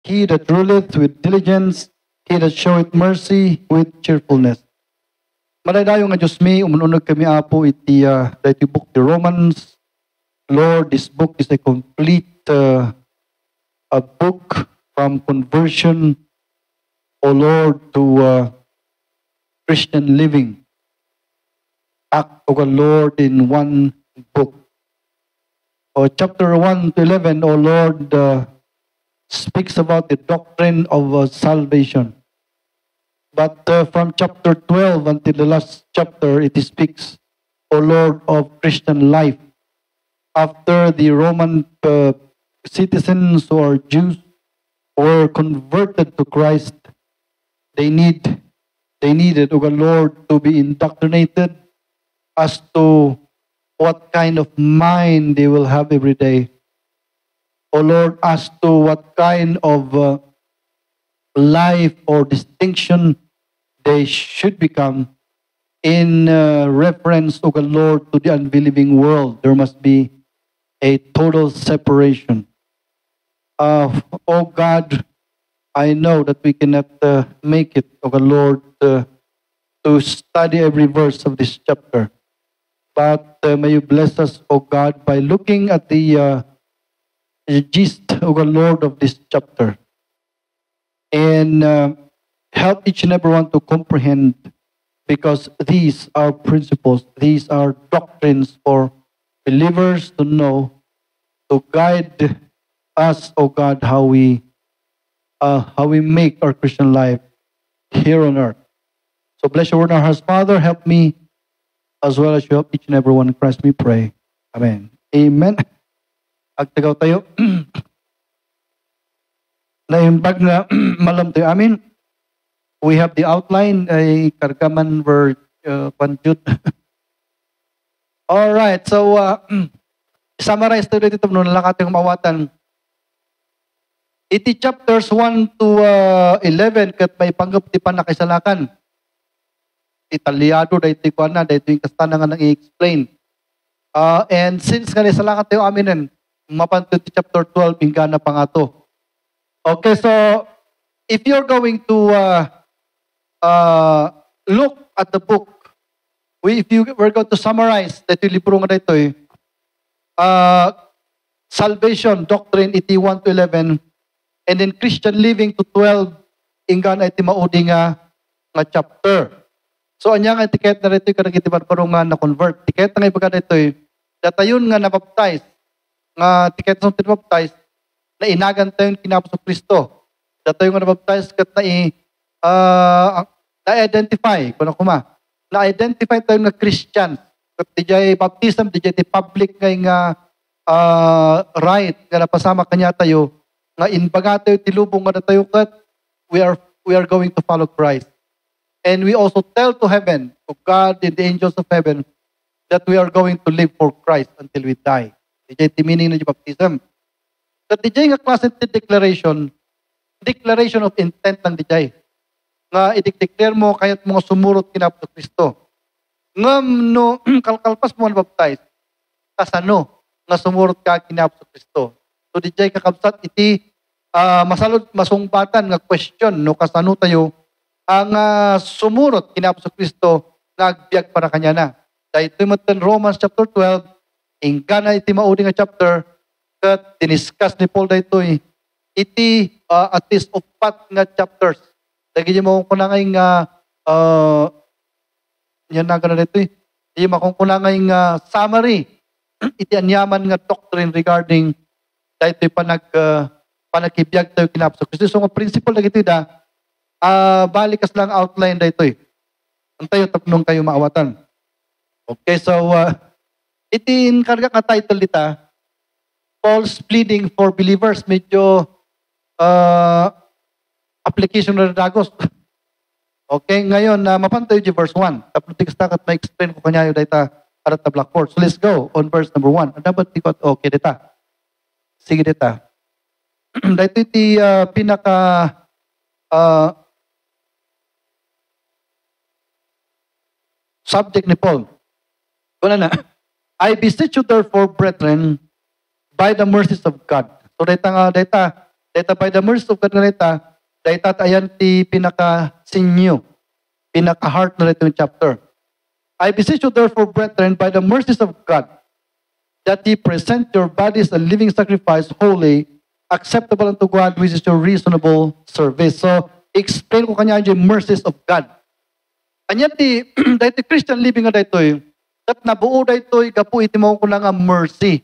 He that ruleth with diligence, he that showeth mercy with cheerfulness. Madaydayo nga Diyos mi, umununog kami apo iti dati book the Romans. Lord, this book is a complete a book from conversion, O Lord, to Christian living. Act, O Lord, in one book. Chapter 1 to 11, O Lord, speaks about the doctrine of salvation. But from chapter 12 until the last chapter, it speaks, O Lord, of Christian life. After the Roman citizens or Jews were converted to Christ, they needed, O Lord, to be indoctrinated as to what kind of mind they will have every day. O Lord, as to what kind of life or distinction they should become in reference, O Lord, to the unbelieving world. There must be a total separation. Oh God, I know that we cannot make it, O Lord, to study every verse of this chapter. But may you bless us, O God, by looking at the gist, O Lord, of this chapter. And help each and every one to comprehend, because these are principles, these are doctrines for believers to know, to guide us, O God, how we make our Christian life here on earth. So bless your word in our hearts, Father. Help me as well as you help each and every one in Christ, we pray. Amen. Amen. Agtagaw tayo. Naimbag na malam tayo amin. We have the outline ay kargaman ver panjut. All right. So summarize tayo dito nung nalakatang mawatan. Iti chapters 1 to 11 kat may panggap ti panakisalakan. Italyado dahito ko na, dahito yung kastana nga nang i-explain. And since nga nisalakan tayo aminin, mapanto ti chapter 12, ingga na pangato. Okay, so if you're going to look at the book, if you were going to summarize dahito yung libro nga dahito salvation, doctrine, iti 1 to 11, and then Christian living to 12, ingga na iti maudi nga chapter. So, anya nga tiket na rito yung kanagitiban parang nga na-convert. Tiket na nga ibaga rito datayon nga na-baptize. Nga tiket na tinabaptize, na inagan tayo yung kinapos ng Kristo. Datayon nga na-baptize kat na-identify, na-identify tayo nga Christian. Kat dijay baptism, dijay ti public nga right, nga napasama kanya tayo, nga inbaga tayo tilubong nga tayo kat we are going to follow Christ. And we also tell to heaven, to God and the angels of heaven, that we are going to live for Christ until we die. Dijay ti meaning na baptism. That dijay nga klase ti declaration of intent lang dijay. Nga i-declare mo kaya't mga sumurot kinapos sa Kristo. Nga no, kalkalpas mo na baptize, kasano, nga sumurot ka kinapos sa Kristo. So dijay kakabsat iti masalod masungbatan nga question, no, kasano tayo, ang sumurot kinapos sa Kristo, nagbiag para kanya na. Dahil ito yung Romans chapter 12, ingga na iti maudi nga chapter, kat diniscuss ni Paul dahito iti at least of pat nga chapters. Dahil mo kung kunangay nga, yan na gana dito Hindi mo kung kunangay nga summary, iti anyaman nga doctrine regarding dahito yung panagkibiyag tayo kinapos sa Kristo. So, ang principle na ito balikas lang outline dito Antayo tapnong kayo maawatan. Okay, so itin karga ka title dita, Paul's pleading for believers, medyo application na dagos. Okay, ngayon mapantayo di verse 1. Tapos tigastakat ma-explain ko kanyayo dita arat na blackboard. So let's go on verse number 1. Dapat tikot okay dita. Sige dita. Dito iti pinaka subject ni Paul. Kuna na, I beseech you therefore, brethren, by the mercies of God. So data Data by the mercy of God na rita, data ayan ti pinaka-sinyo, pinaka-heart na rito yung chapter. I beseech you therefore, brethren, by the mercies of God, that ye present your bodies a living sacrifice, holy, acceptable unto God, which is your reasonable service. So, explain ko kanya yung mercies of God. Anya ti, dahil Christian living nga dahito that nabuo dahito gapu iti mo ko nga mercy.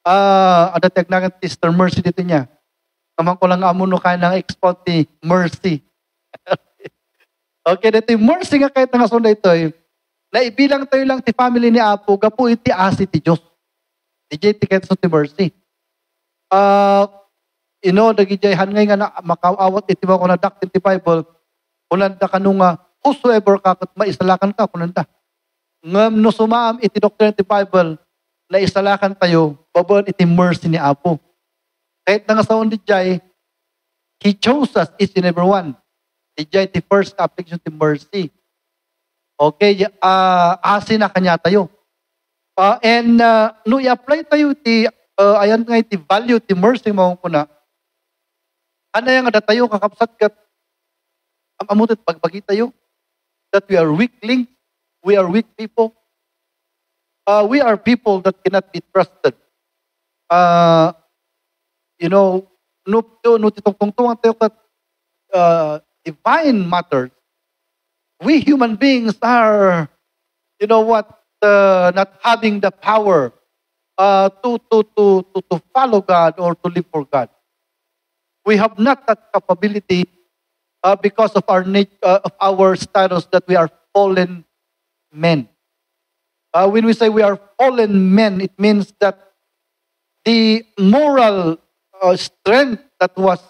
Ada tagnagan Sister Mercy dito niya. Naman ko lang amuno kaya ng export ti mercy. Okay, dito yung mercy nga kahit nga sonda ito naibilang tayo lang ti family ni Apo, gapu iti asi ti Diyos. DJ ti kahit so ti mercy. Nagijayhan ngay nga na makawawat iti mo ko na dak ti Bible, kunanda ka nung whosoever kakot maisalakan ka, kunanda. Ngam no sumaam iti doctrine ti Bible, na isalakan tayo, babon iti mercy ni Apo. Kahit na nga sa DJ, He chose us, each and every one. DJ, the first application ti mercy. Okay, asin na kanya tayo. No i-apply tayo ti, ayan nga iti value ti mercy mo ko na. Ano yung nga tayo, kakapsat kat, amutit pagbagi tayo, that we are weaklings, we are weak people. We are people that cannot be trusted. No titong-tungtungan tayo kat divine matters. We human beings are, not having the power to follow God or to live for God. We have not that capability because of our status that we are fallen men. When we say we are fallen men, it means that the moral strength that was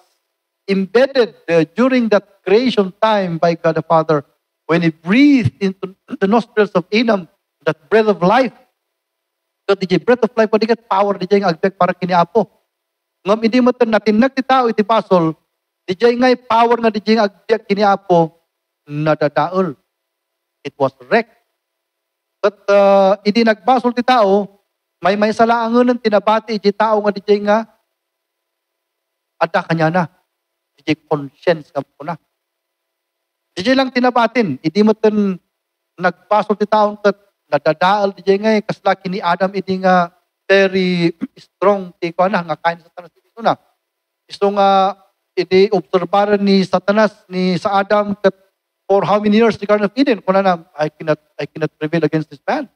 embedded during that creation time by God the Father, when He breathed into the nostrils of Adam, that breath of life, so the breath of life, pwede kat power, di yung agdek para kiniapo. Ngam, hindi mo natin nagtitao iti pasol, di ngay power nga di yung agdek kiniapo, nadadaol. It was wrecked. But hindi nagbasol ti tao, may salaangan ng tinabati iti tao nga di nga ada kanya na. Di conscience ka po na. Di lang tinabatin. Hindi mo tin nagbasol ti tao kat nadadaal di nga kaslaki ni Adam hindi nga very strong ti ko na nga kain sa Satanas dito na. Isto nga hindi obserbaran ni Satanas ni sa Adam kat for how many years the Garden of Eden? Kuna na, I cannot prevail against this man.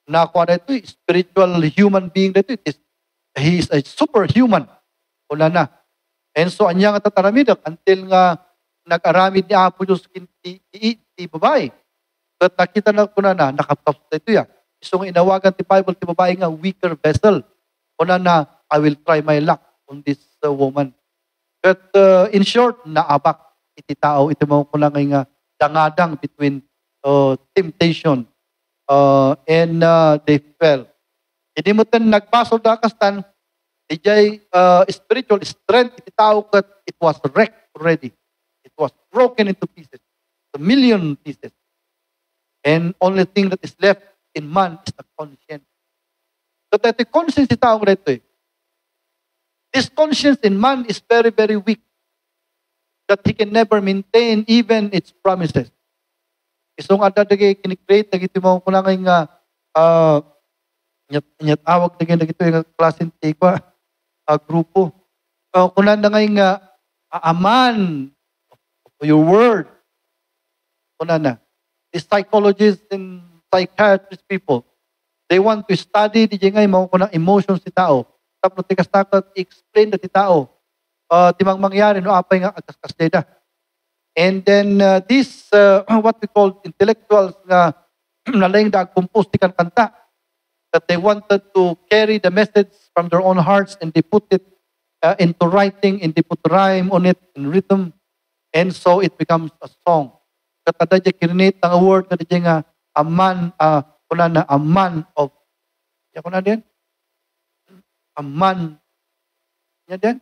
Nakuha na ito, spiritual human being na ito. He is a superhuman. Kuna na. And so, anya nga tataramid, until nga nag-aramid ni Apo Diyos ti babae. But nakita na kuna na, nakaptapos na ito ya. So, inawagan ti Bible ti babae nga weaker vessel. Kuna na, I will try my luck on this woman. But in short, naabak iti tao, iti mo kuna nga dangadang between temptation and they fell. Hindi mo tan nagbasol da kastan, dijay spiritual strength iti tao kat it was wrecked already. It was broken into pieces, a million pieces. And only thing that is left in man is the conscience. So that the conscience iti tao rito this conscience in man is very, very weak. That he can never maintain even its promises. Isong adadagay kinikreate na gito mo kung langay nga awag na gito yung klaseng tikwa grupo. Kung lang ngay nga aman of your word. Kung na. The psychologists and psychiatrist people, they want to study di ngay mo kung emotions si tao. Tapos tikas takot explain na ti tao. Timang mangyari no apay nga akas data. And then this what we call intellectuals na nalayang da compose ti kanta that they wanted to carry the message from their own hearts and they put it into writing and they put rhyme on it in rhythm and so it becomes a song. Katada di kirinate ang word na di nga a man a man of kuna din a man yan din.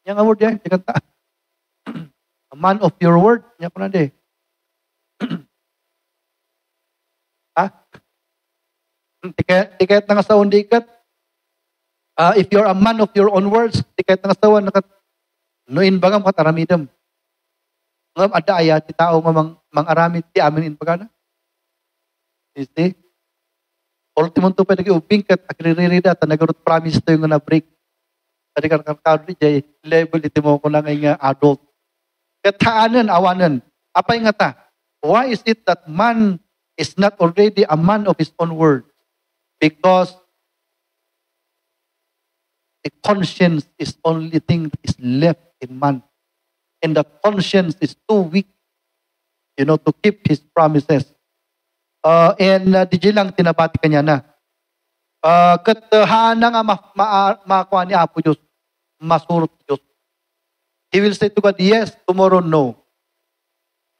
Yang award yan, kanta. A man of your word, yan ko na di. Ha? Tiket na nga sa undikat. If you're a man of your own words, di kahit ng asawa, nuin bagam kat aramidam. Ngam adaya, ti tao nga mang aramid, ti amin in bagana. You see? Ultimo to pa nag-iubing kat akriririda, ta nagarot promise to yung nga na-break. Tadi kan di jay level iti mo ko lang nga adult. Kataanan, awanan. Apay nga ta? Why is it that man is not already a man of his own word? Because the conscience is only thing that is left in man. And the conscience is too weak, to keep his promises. DJ lang tinabati kanya na. Katahana nga makuha ni Apo Diyos, masurot Diyos. He will say to God, yes, tomorrow, no.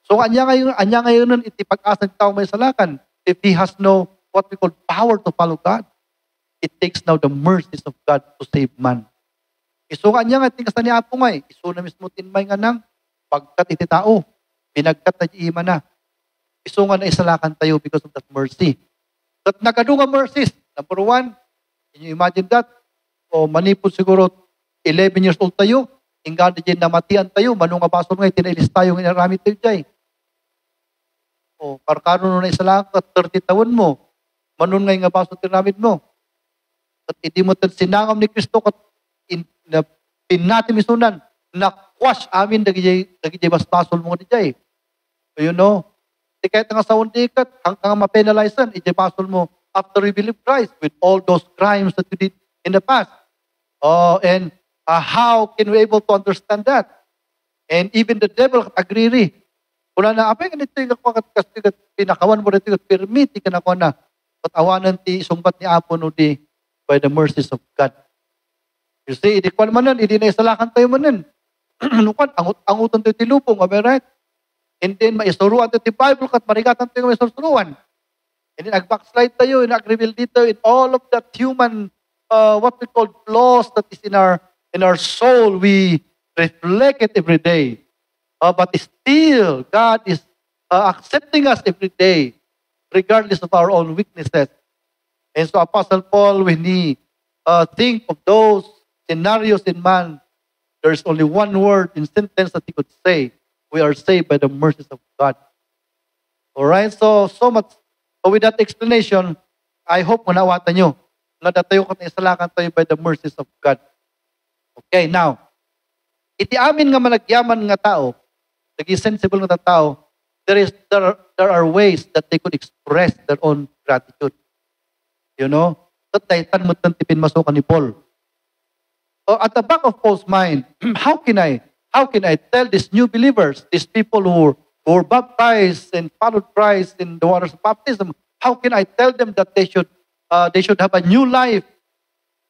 So, anya ngayon iti pag-asa ng tao may salakan. If he has no, what we call power to follow God, it takes now the mercies of God to save man. Iso anya nga, tingkas na ni Apo nga iso na mismo tinmay nga nang pagkat iti tao, pinagkat na ima na. Iso nga na isalakan tayo because of that mercy. That nagadunga mercies. Number one, can you imagine that? O manipod siguro 11 years old tayo, inggan na dyan namatian tayo, manong abasol nga, tinailis tayo ng inaramit tayo dyan. O karkano na isalakan ka, 30 taon mo, manon nga abasol tinamit mo. At hindi mo sinangam ni Kristo kat pinati misunan, nakwash amin dagijay basbasol mo nga dyan. So di kahit nga sa undikat, hanggang ma-penalizan, ijay-pasol mo after you believe Christ with all those crimes that you did in the past. And how can we able to understand that? And even the devil agree. Kung na, apay ganito yung pinakawan mo rin, permit, ikanako na, patawanan ti isumbat ni Apo no di by the mercies of God. You see, idi kwan manan, idi na isalakan tayo manan. Nukan, angutan tayo ti lupong, am I right? And then, maisuruan tayo ti Bible kat marigatan tayo maisuruan. And then, ag-backslide tayo, and ag-reveal dito, in all of that human, what we call flaws that is in our soul, we reflect it every day. But still, God is accepting us every day, regardless of our own weaknesses. And so, Apostle Paul, when he think of those scenarios in man, there's only one word in sentence that he could say: we are saved by the mercies of God. Alright, so much. So with that explanation, I hope manawatan nyo na datayo kat isalakan tayo by the mercies of God. Okay, now, iti amin nga malagyaman nga tao, naging sensible nga tao, there are ways that they could express their own gratitude. That daytan mo tipin masukan ni Paul. At the back of Paul's mind, how can I tell these new believers, these people who were baptized and followed Christ in the waters of baptism, how can I tell them that they should have a new life,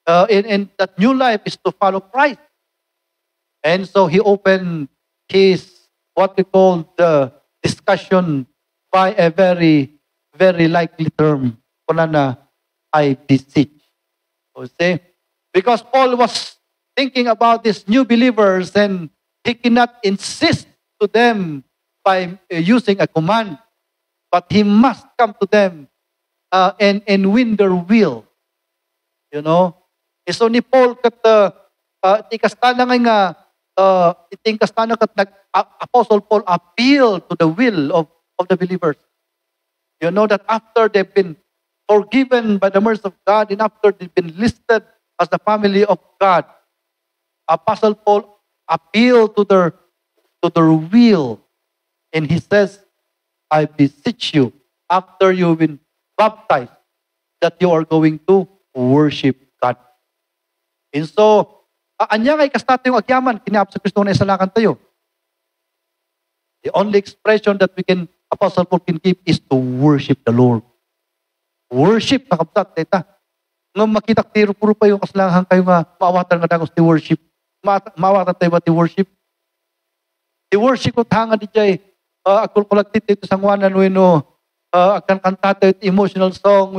and that new life is to follow Christ? And so he opened his, what we call the discussion by a very, very likely term. Kuna na, I beseech. So see? Because Paul was thinking about these new believers, and he cannot insist to them by using a command, but he must come to them and win their will. So ni Paul kat ikastana nga itingkastana kat Apostle Paul appeal to the will of the believers. That after they've been forgiven by the mercy of God, and after they've been listed as the family of God, Apostle Paul appeal to their will, and he says, I beseech you, after you've been baptized, that you are going to worship God. And so, anya kay kastata yung agyaman, kiniap sa Kristo na isalakan tayo. The only expression that Apostle Paul can give is to worship the Lord. Worship, nakabsat, teta. Nung makita tiro puro pa yung kasalahan kayo nga, maawatan nga dagos ti worship. Maawatan tayo ba ti worship? Ti worship ko tanga di jay, agkulkulagtit ito sangwanan, agkan kantata ito emotional song,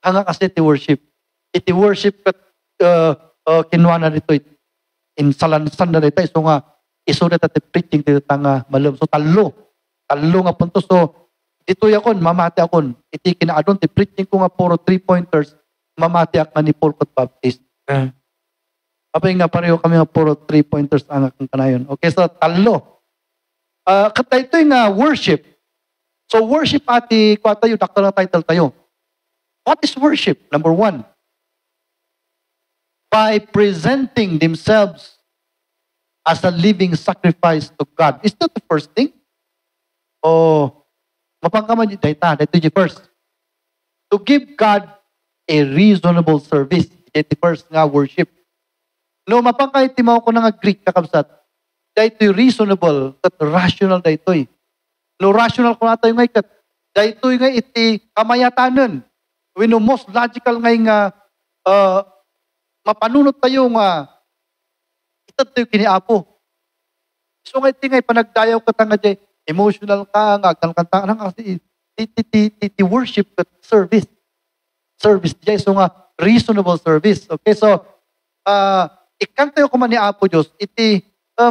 hanga kasi ti worship. Iti worship kat kinwana dito, insalansan na dito, so nga, isulat at preaching dito tanga malum. So talo nga punto. So, dito yakon, mamati akon. Iti kinaadon, ti preaching ko nga puro 3-pointers, mamati ak nga ni Paul Kat Baptist. Uh, Apay nga pareho kami nga puro 3-pointers ang akong kanayon. Okay, so talo. Katay ito yung worship. So worship ati kuha tayo, dakta na title tayo. What is worship? Number 1. By presenting themselves as a living sacrifice to God. Is that the first thing? O mapangkaman yung data, dito yung first. To give God a reasonable service. Dito first nga worship. No, mapangkay timaw ko na nga Greek kakabsat. Dito reasonable, at rational dito. No, rational ko na tayo nga ikat. Dito nga iti kamayatanan. We know most logical nga mapanunot tayo nga ito tayo kiniapo. So nga iti nga panagdayaw ka nga dyan, emotional ka, nga kanta nga kasi iti worship at service. Service dyan. So nga reasonable service. Okay, so ikan tayo kuman ni Apo Diyos, iti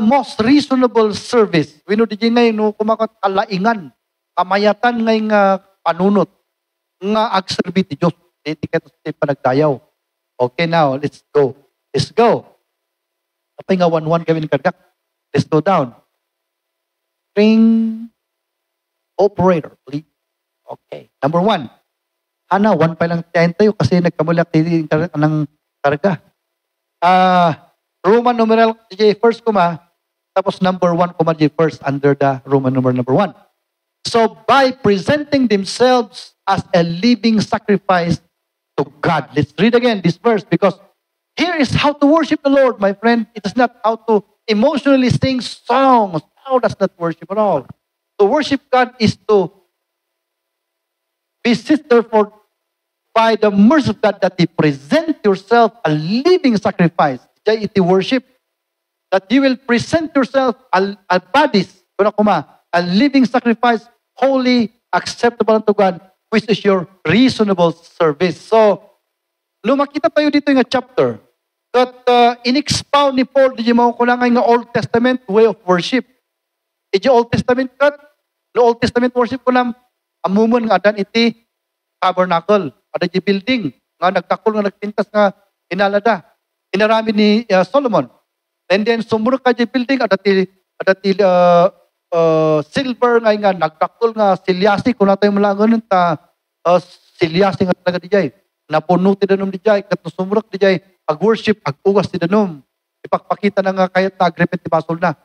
most reasonable service. We know di ngayon no, kumakat kalaingan, kamayatan ngay nga panunot, nga agserbi ti Diyos. Iti iti panagdayaw. Okay, now, let's go. Let's go. Apay nga 1-1 kami ni Kargak. Let's go down. Ring operator, please. Okay. Number 1. Ana, 1 pa lang tayo kasi nagkamulak ng karga. Roman numeral DJ first kuma, tapos number 1 kuma DJ first under the Roman numeral number 1. So by presenting themselves as a living sacrifice to God. Let's read again this verse because here is how to worship the Lord, my friend. It is not how to emotionally sing songs. How does not worship at all? To worship God is to be therefore by the mercy of God that you present yourself a living sacrifice. Jay iti worship. That you will present yourself a bodies, a living sacrifice, holy, acceptable unto God, which is your reasonable service. So, nung makita tayo dito yung chapter, that in-expound ni Paul, di mo kulangan nga Old Testament way of worship. Iti Old Testament kat, no Old Testament worship ko lang, amumun nga dan iti tabernacle, ada di building, nga nagtakol nga nagpintas nga inalada. Inarami ni Solomon. And then sumurok ka di building, ada ti silver nga nagtakol nga silyasi, kung natin malangon ta silyasi nga talaga di jay. Napuno ti danom di jay, kat sumurok di jay, ag-worship, ag-ugas ti danom. Ipakpakita na nga kayat na agripit ti basol na.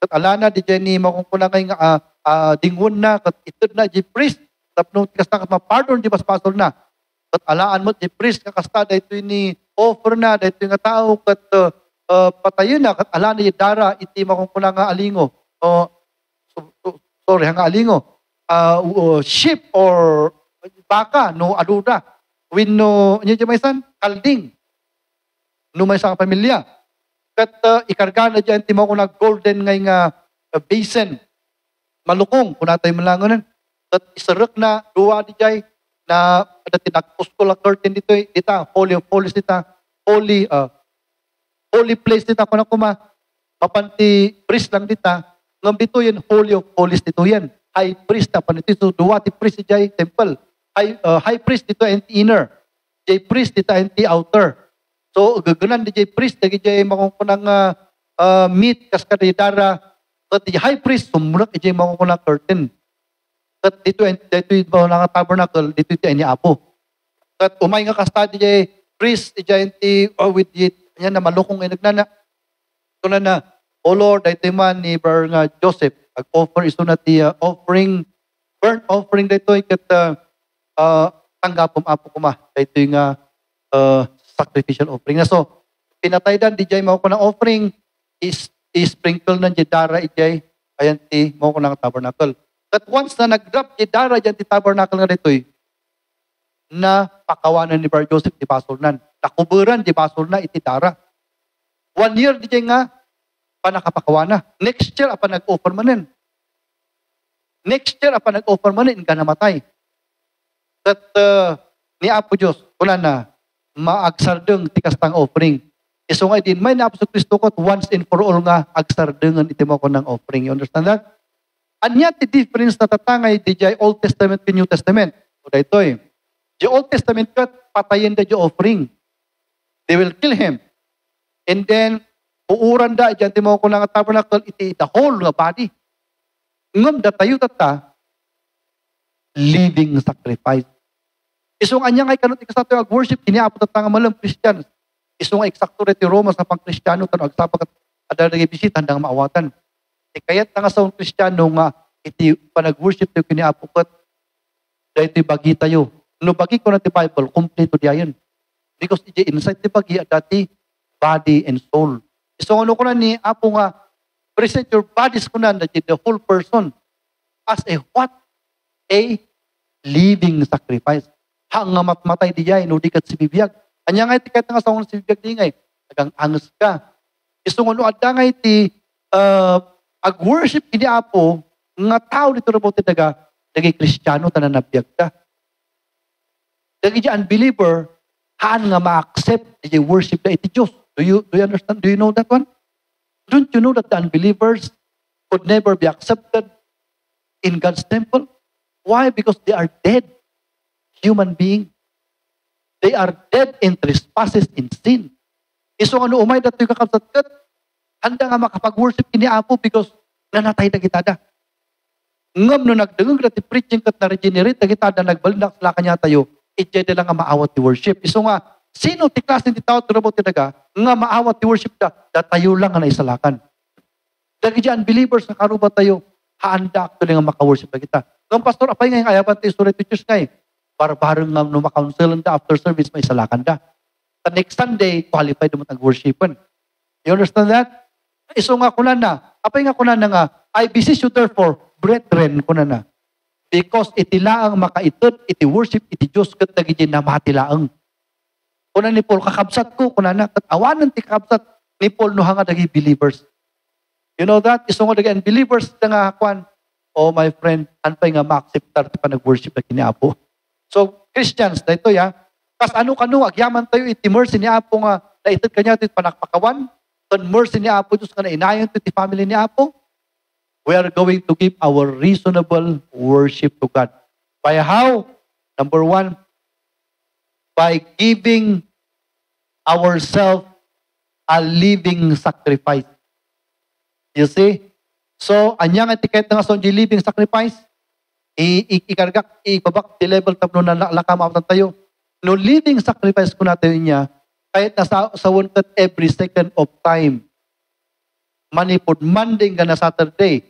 Kat alana di jay ni makungkuna nga dingon na, kat itod na di priest, tapno ti kasta kat mapardon di basol na. Kat alaan mo di priest, kakasta dahito ni offer na, dahito nga tao, kat patayon na, kat alana di dara, iti makungkuna nga alingo. Sorry, nga alingo. Sheep or baka, no aduda. When no, niya may san, kalding. No may sa pamilya. Kat ikarga na dyan, timo ko na golden ngay nga basin. Malukong, kung natin malangonan. Kat isarek na, duwa di jay, na dati nagpusko la curtain dito, dita, holy of holies dita, holy place dita, kung kuma, mapanti priest lang dita, ngambito yan, holy of holies dito yan. High priest na panito, so duwa ti priest di jay temple. High priest dito and inner. Jay priest dito and outer. So, gaganan di jay priest, di jay makungkunang meat, kaskada dara. At di high priest, sumunak di jay makungkunang curtain. At dito yung mga tabernacle, dito yung iniapo. At umay nga kasta di jay priest, di jay with it, yan na malukong ay nagnana. Ito na, O Lord, dito man ni Bar nga Joseph, ag-offer iso na ti offering, burnt offering dito, ikat tanggapom apo kuma. Dito yung sacrificial offering na. So, pinatay dan, di jay mo ko ng offering, is-sprinkle ng jidara, ijay, ayan ti, mo ko ng tabernacle. At once na nag-drop jidara, dyan ti tabernacle nga dito, na pakawanan ni Bar Joseph, di basol nan. Nakuburan, di basol na, iti dara. 1 year, di jay nga, panakapakawana. Next year, apa nag-offer manin. Next year, apa nag-offer manin, ka namatay. At ni Apo Diyos, wala na, maagsardeng tikastang offering. Iso nga din, may naapos Kristo ko once and for all nga agsardengan itimo ko ng offering. You understand that? Anya ti difference na tatangay di jay Old Testament to New Testament. O da ito di Old Testament kat patayin da di offering. They will kill him. And then, uuran da, dyan mo ko ng tabernacle, iti the whole nga body. Ngam da tayo tata, living sacrifice. Isong anya ngay kanot ikasato ag worship, kiniapot at nga malang Christians. Isong eksakto reti Roma sa pang Kristiyano, tanong agsapagat ada naging bisita, handang maawatan. Kayat nga sa Kristiyano nga, iti panag-worship tayo kiniapot, dahil iti bagi tayo. No bagi ko na ti Bible, kompleto diyan. Because iti inside ti bagi at dati, body and soul. So ano ko na ni Apo nga, present your bodies ko na the whole person as a what? A living sacrifice. Hang nga matmatay diyan, no di kat si bibiyag. Anya nga iti kahit nga sa unang si bibiyag di ngay, nagang angas ka. Isong ano adda nga iti ag-worship kini Apo, nga tao dito na po tinaga, naging Kristiyano, tanan nabiyag ka. Naging unbeliever, haan nga ma-accept, naging worship na iti Diyos. Do you understand? Do you know that one? Don't you know that the unbelievers could never be accepted in God's temple? Why? Because they are dead human beings. They are dead in trespasses in sin. Iso ano umay dati yung kakabsat-kat, handa nga makapag-worship kini Apo because nanatay na kitada. Ngam no nagdengeng dati preaching kat na regenerate na kitada, nagbalinak sila kanya tayo, itjay lang nga maawat ti worship. Iso nga, sino ti klase ti tao turabo ti daga, nga maawat ti worship da, tayo lang nga naisalakan. Dagi di unbelievers na karuba tayo, haanda actually nga maka-worship na kita. Ngam pastor, apay nga yung ayaban ti story teachers nga para bareng nga no maka-counsel da after service, may isalakan da. The next Sunday, qualified naman ang worshipan. You understand that? Iso nga kunan na, apay nga kunan na nga, I beseech you therefore, brethren, kunan na. Because iti laang makaitod, iti worship, iti Diyos, kat nagiging namati laang. Kunan ni Paul, kakabsat ko, kunan na, kat awanan ti kakabsat ni Paul, no hanga naging believers. You know that? Iso nga naging believers na nga, kwan, oh my friend, anpay nga ma-acceptar ti pa nag-worship na kiniapo. So, Christians, na ito ya, kas ano-kano, agyaman tayo, iti mercy ni Apo nga, naitid kanya iti panakpakawan, kan mercy ni Apo, Diyos ka na inayon iti family ni Apo, we are going to give our reasonable worship to God. By how? Number one, by giving ourselves a living sacrifice. You see? So, anyang etiket nga sa living sacrifice, ikargak, ibabak, ti level tablo na lakamawatan tayo. No living sacrifice ko natin niya, kahit nasa sa wanted every second of time. Manipod, Monday nga na Saturday.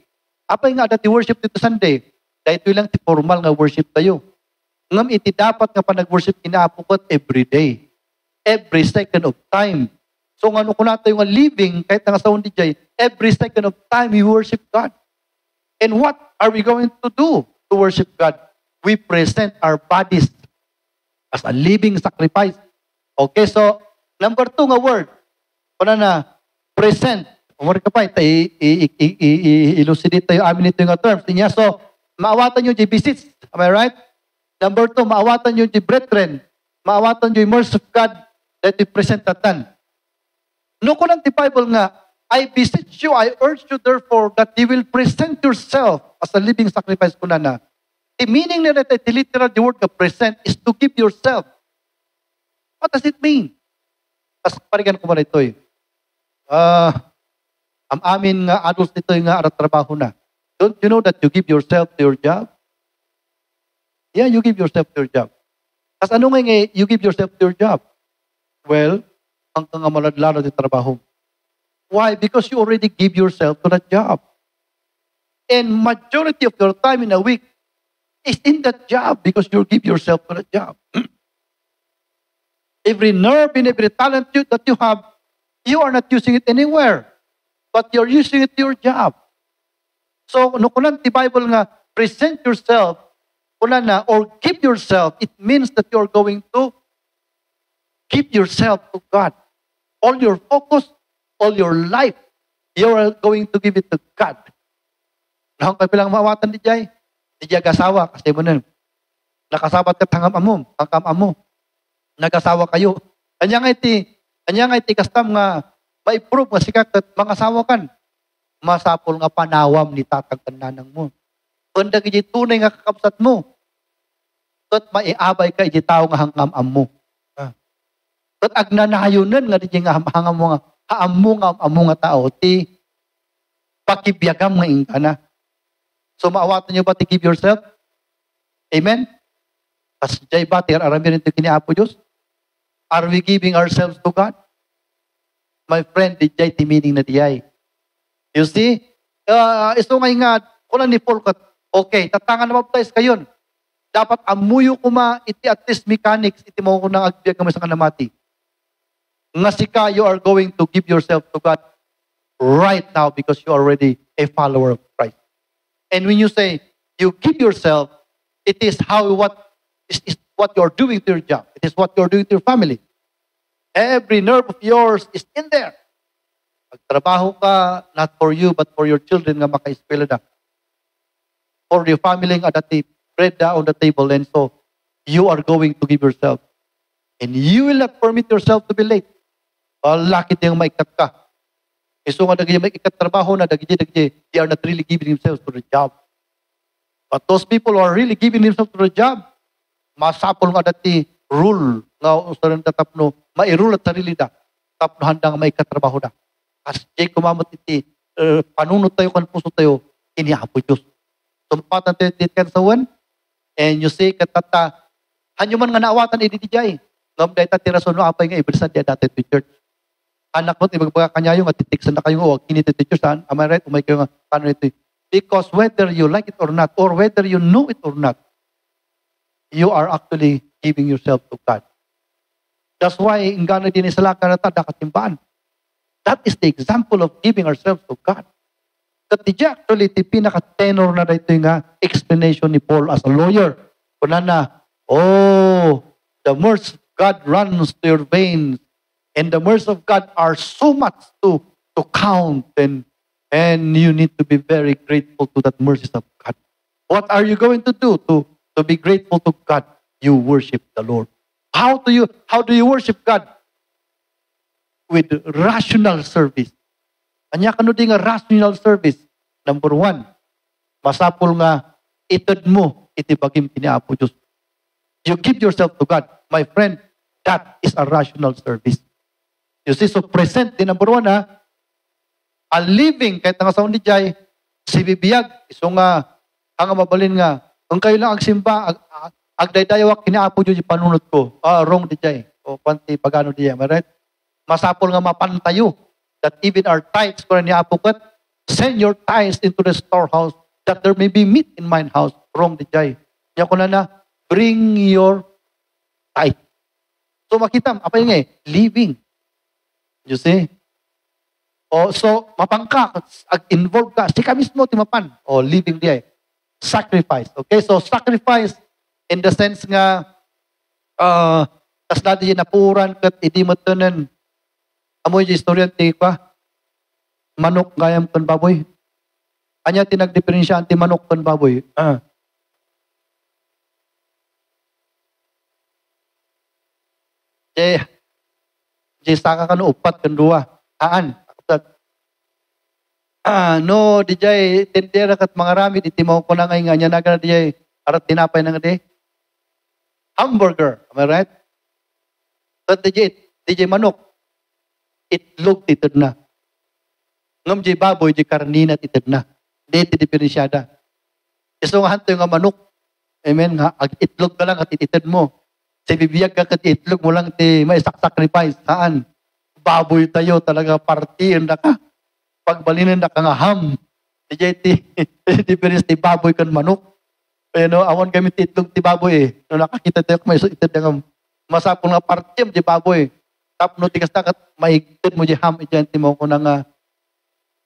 Apay nga dati worship dito Sunday, dahil ito lang ti formal nga worship tayo. Ngam iti dapat nga pa nag-worship inaapukot every day. Every second of time. So nga ano ko natin yung living, kahit nga sa undi jay, every second of time we worship God. And what are we going to do to worship God? We present our bodies as a living sacrifice. Okay, so number 2 nga word. Kuna na, present. Umar ka pa, i-elucidate tayo amin ito yung terms. Niya, so, maawatan nyo yung visits. Am I right? Number 2, maawatan nyo yung brethren. Maawatan nyo yung mercy of God that we present tatan. No ko lang the Bible nga, I beseech you, I urge you therefore that you will present yourself as a living sacrifice ko na. The meaning nila, the literal, the word na present is to give yourself. What does it mean? Tapos parigan ko ba ito ang amin nga adults nito nga arat trabaho na. Don't you know that you give yourself to your job? Yeah, you give yourself to your job. Tapos ano nga you give yourself to your job? Well, ang nga maladlaro ng trabaho. Why? Because you already give yourself to that job. And majority of your time in a week is in that job because you give yourself to that job. Every nerve and every talent that you have, you are not using it anywhere. But you're using it to your job. So, no kunan the Bible nga, present yourself, kunan na, or give yourself, it means that you're going to give yourself to God. All your focus, all your life, you're going to give it to God. Nahong kapilang mawatan di jay, di jay gasawa, kasi mo nun, nakasabat ka tangam amo, nagasawa kayo. Anya nga iti kastam nga, ma-improve nga sikat at mga asawa kan, masapol nga panawam ni tatag kananang mo. Kanda kiji tunay nga kakabsat mo, at maiabay ka iti tao nga hangam mo. At agnanahayunan nga di nga haamong nga tao, ti pakibiyagam nga ingkana. So maawatan nyo ba to give yourself? Amen? As jay batir, arami rin ito kiniapo Diyos. Are we giving ourselves to God? My friend, di jay ti meaning na diyay. You see? Iso nga kulang ni Paul kat, okay, tatangan na baptize kayon. Dapat amuyo kuma iti at least mechanics, iti mo ko nang agbiag kami sa kanamati. Nga sika, you are going to give yourself to God right now because you are already a follower of Christ. And when you say, you give yourself, it is what you're doing to your job. It is what you're doing to your family. Every nerve of yours is in there. Magtrabaho ka, not for you, but for your children nga maka-eskwela na. For your family nga dati bread on the table, and so you are going to give yourself. And you will not permit yourself to be late. Lakit yung maikat ka. So nga dagi maikat trabaho na dagi they are not really giving themselves to the job. But those people who are really giving themselves to the job, masapol nga dati rule nga usaran tatapno, mairule at sarili da. Tapno handa nga maikat trabaho da. As jay kumamot iti panunod tayo kan puso tayo, iniapo Diyos. Sumpatan tayo kan sawan, and you say katata, hanyo man nga naawatan iditijay. Ngam dahi tati rason no apay nga ibrisan diya dati to church. Anak mo, ibagbaga kanyayo nga titiksan na kayo o kinito to church. Am I right? Umay kayo nga paano ito. Because whether you like it or not, or whether you know it or not, you are actually giving yourself to God. That's why ingana din sa laka na tada katimbaan. That is the example of giving ourselves to God. That actually, the pinaka-tenor na dito nga explanation ni Paul as a lawyer. Kuna na, the mercy of God runs to your veins, and the mercy of God are so much to count, and you need to be very grateful to that mercy of God. What are you going to do to be grateful to God? You worship the Lord. How do you worship God? With rational service. Anya kano di nga rational service? Number 1, masapol nga itad mo itibagim kiniapo Diyos. You give yourself to God. My friend, that is a rational service. You see, so present din number 1 a living kahit nga sa undi jay si bibiyag iso nga ang mabalin nga ang kayo lang agsimba agdaydayawak kiniapo Diyos panunot ko. Wrong di jay. O panti pagano di jay, right? Masapol nga mapantayo that even our tithes kung niapukat, send your tithes into the storehouse that there may be meat in mine house. Wrong di jay. Kaya ko na bring your tithe. So makita, apa yung living. You see? So mapangka, involve ka, sika mismo timapan. Living di ay. Sacrifice. Okay, so sacrifice in the sense nga, tas natin yung napuran kat hindi mo tanan. Amoy yung istorya ti pa, manok gayam kan baboy. Anya tinagdiferensya anti manok kan baboy. Saka kan upat kan dua. No, di jay tindera kat mga ramid itimaw ko na ngayon nga niya naga di jay arat tinapay na nga di. Hamburger, am I right? But di jay manok. Itlog titid na. Ngam jay baboy, jay karnina titid na. Di diferensyada. Iso nga hanto yung manok. Amen nga. Itlog ka lang at ititid mo. Sa bibiyag ka kat itlog mo lang ti may sacrifice. Saan? Baboy tayo talaga partiin na ka. Pagbalinan na ka nga ham. Di jay ti diferensya ti baboy kan manok. Awan kami ti itlog ti baboy No nakakita tayo may itid nga masapong nga partim ti baboy. Tapno tigas takat maigtid mo di ham iti mo ko nga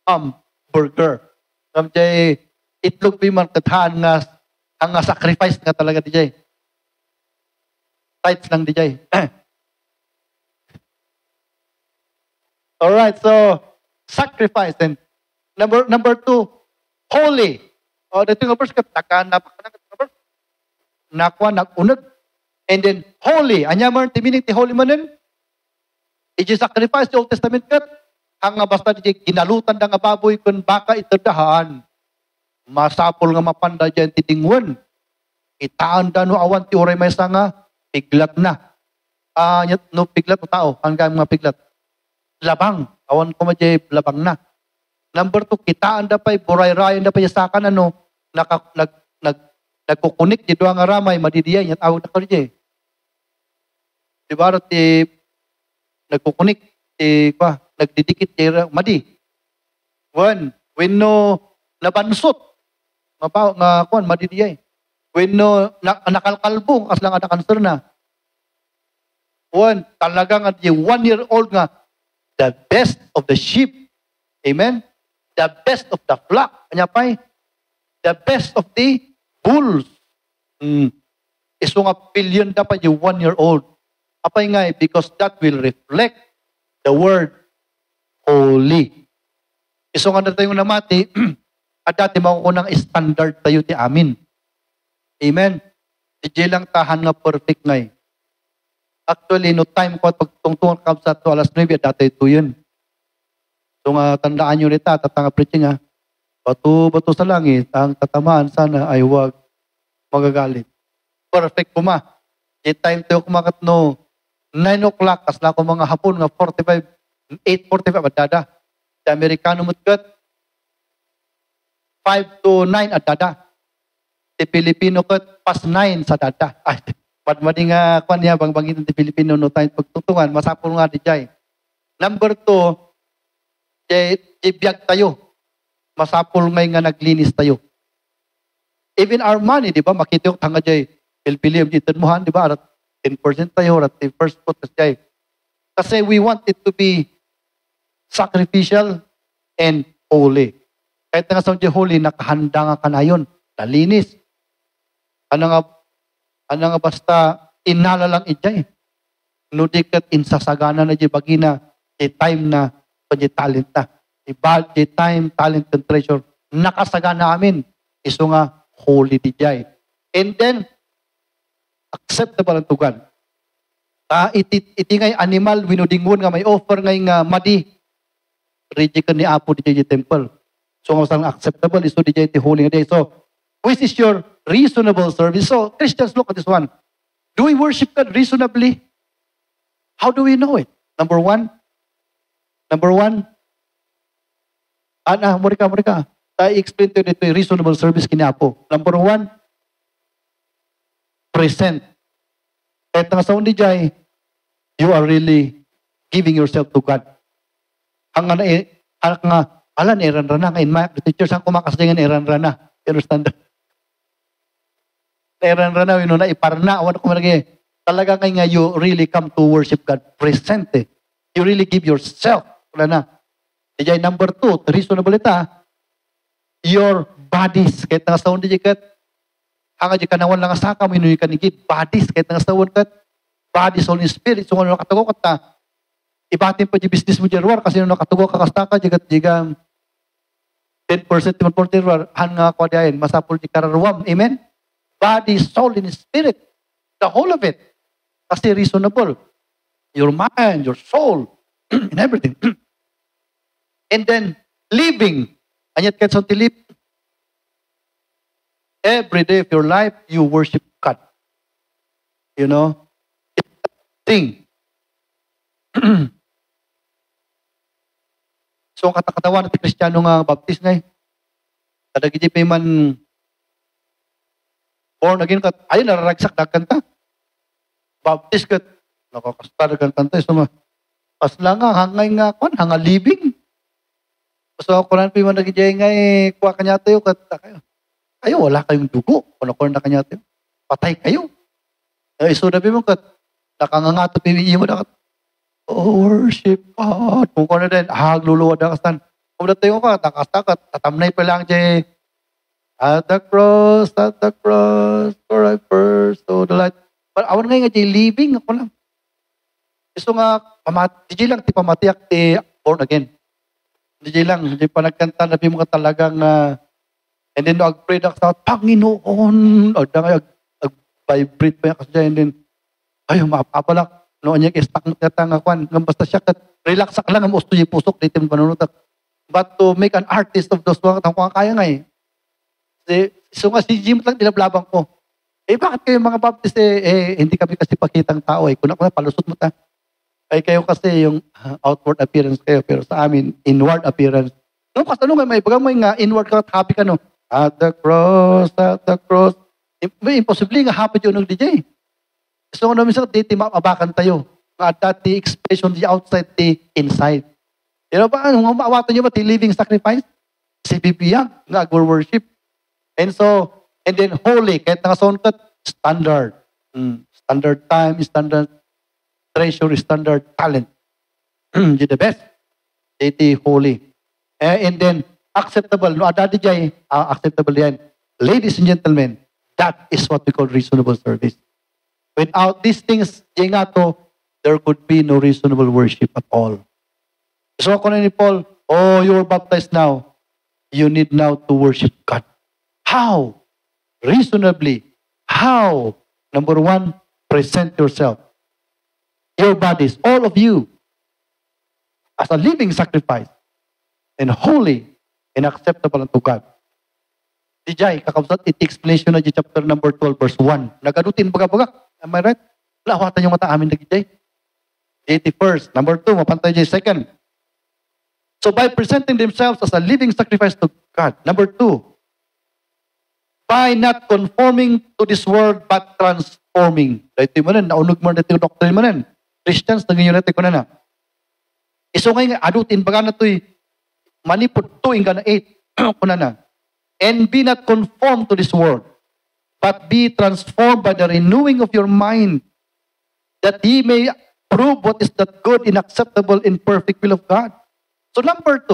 hamburger. Ngam jay itlog pi man kathaan nga ang sacrifice nga talaga di jay. Tights lang di jay. Alright, so sacrifice. And number 2, holy. Dito nga verse kat nakwa nagunag. And then holy. Anya man ti meaning ti holy manen? Iji sacrifice the Old Testament kat, ang basta di ginalutan da nga baboy kun baka itadahan. Masapol nga mapanda dyan titingwan. Itaan da no awan ti oray may nga, tiglat na. no piglat o tao, hanggang mga piglat. Labang, awan ko madya labang na. Number 2, kitaan da pa'y, buray-rayan da pa'y sakan, nagkukunik, di doang aramay, madidiyay, yung tawag na ko dyan. Diba, nagkukunik, nagdidikit, madi. When no, nabansot, nga kuan, madidiyay. When no, nakalkalbong, as lang ada cancer na. Talagang at yung 1-year-old nga, the best of the sheep. Amen? The best of the flock. Kanya pa'y, the best of the bulls. Iso nga billion dapat yung 1-year-old. Apay nga, because that will reflect the word holy. Iso nga na tayo namati, at dati makukunang standard tayo ti amin. Amen? Di lang tahan nga perfect ngay. Actually, no time ko at pagtungtungan ka sa 2 alas 9, dati ito yun. So nga, tandaan nyo nita, tatanga preaching ha. Bato sa langit, ang tatamaan sana ay huwag magagalit. Perfect ko ma. Di time tayo kumakat no, 9 o'clock, as na ako mga hapon nga 45, 8:45 at dada. Di Amerikano mutkat, 5 to 9 at dada. Di Pilipino kat, pas 9 sa dada. Ay, madmadi nga, kwan niya, bangin ng Pilipino, no tayo pagtutungan, masapol nga di jay. Number 2, di biyag tayo. Masapol ngay nga naglinis tayo. Even our money, di ba, makita yung tanga jay, pilpiliam jitan mohan, di ba, at 10% tayo, at the first put jay. Kasi we want it to be sacrificial and holy. Kahit nga sa holy, nakahanda nga ka na yun. Nalinis. Ano nga basta inala lang ijay. Nudikat insasagana na di bagina di time na di talent na. Di time, talent, and treasure. Nakasagana amin. Iso nga holy di jay. And then, acceptable ang tugan. Iti ngay animal, winudingon nga may offer ngay nga madi. Reject ni Apo di jay temple. So nga acceptable, iso di jay ti holy nga day. So, which is your reasonable service? So, Christians, look at this one. Do we worship God reasonably? How do we know it? Number one, murika. I explain to you ito reasonable service kina po. Number 1, present. Kahit nga sa undi jay, you are really giving yourself to God. Ang nga, alan, iran-rana. The teachers ang kumakasdayan, iran-rana. You understand that? Iran-rana, na iparna. Ano ko malagi? Talaga nga you really come to worship God. Present eh. You really give yourself. Wala na. Dijay number 2, reasonable ita, your bodies. Kahit nga sa undi kat, hanga di kanawan lang asaka, minuy ka ni bodies. Kahit nga sa undi kat, body, soul, and spirit. So, ano nakatago ka ta, ibatin pa di business mo jarwar, kasi nung nakatago ka kastaka, jigang 10% naman po jarwar, hanga ko diyan, masapul di kararwam. Amen? Body, soul, and spirit. The whole of it. Kasi reasonable. Your mind, your soul, and everything. And then, living. Anyat kahit sa tilip. Every day of your life, you worship God. You know? It's a thing. So, katawan natin Kristiyano nga baptist ngay. Kadagiti pa man born again kat, ayun, nararagsak na kanta. Baptist kat, nakakasta na kanta. So, pasla nga, hangay nga, hanga living. So, kung ano pa yung nagigay nga, kuha kanya tayo, kayo, wala kayong dugo. Kung na kanya tayo, patay kayo. So, nabi mo, nakangangato, piliin mo na, worship God. Kung kung na din, hagluluwad na kastan. Kung na tayo ka, nakastakat, tatamnay pa lang dyan, at the cross, for I first saw the light. Awan nga dyan, living, ako lang. So nga, di lang, ti pamatiyak, ti born again. Hindi lang, hindi pa nagkanta, nabi mo ka talagang, and then ag-pray na ka, Panginoon, ag-vibrate pa yan kasi dyan, and then, ay, maapalak, noon niya, istak mo nga kwan, basta siya, relax ka lang, ang usto yung pusok, dito yung panunutak. But to make an artist of those mga kaya nga eh. So nga, si Jim lang, nilablabang ko. Bakit kayo mga Baptist hindi kami kasi pakitang tao Kung ako na, palusot mo ta. Kayo kasi yung outward appearance kayo, pero sa amin, inward appearance. No, kasi may bagang may nga, inward ka, happy ka no. At the cross, at the cross. Imposible nga happy yun ng DJ. So, namin sa dati, mabakan tayo. That the expression, the outside, the inside. Ba, nung maawatan nyo ba, the living sacrifice? CBP yan, nga, worship. And then holy, kahit nakasound standard. Standard time, standard treasure, standard talent. You're the best. Dati holy. And then acceptable. No, adadi jay, acceptable yan. Ladies and gentlemen, that is what we call reasonable service. Without these things, there could be no reasonable worship at all. So ako na ni Paul, you're baptized now. You need now to worship God. How? Reasonably. How? Number one, present yourself. Your bodies, all of you, as a living sacrifice, and holy, and acceptable unto God. Dijay, kakabsat, explanation na di chapter number 12, verse 1. Nagadutin baga-baga. Am I right? Lahawatan yung mata amin na Dijay. 81st. Number 2, mapantay Dijay. Second. So by presenting themselves as a living sacrifice to God. Number 2, by not conforming to this world, but transforming. Dito mo nan, naunog mo na dito doctrine mo nan. Christians, naging natin ko na. Iso ngayon, adutin, baga na ito'y manipot to, inga na 8, ko na. And be not conformed to this world, but be transformed by the renewing of your mind, that ye may prove what is that good and acceptable and perfect will of God. So number 2,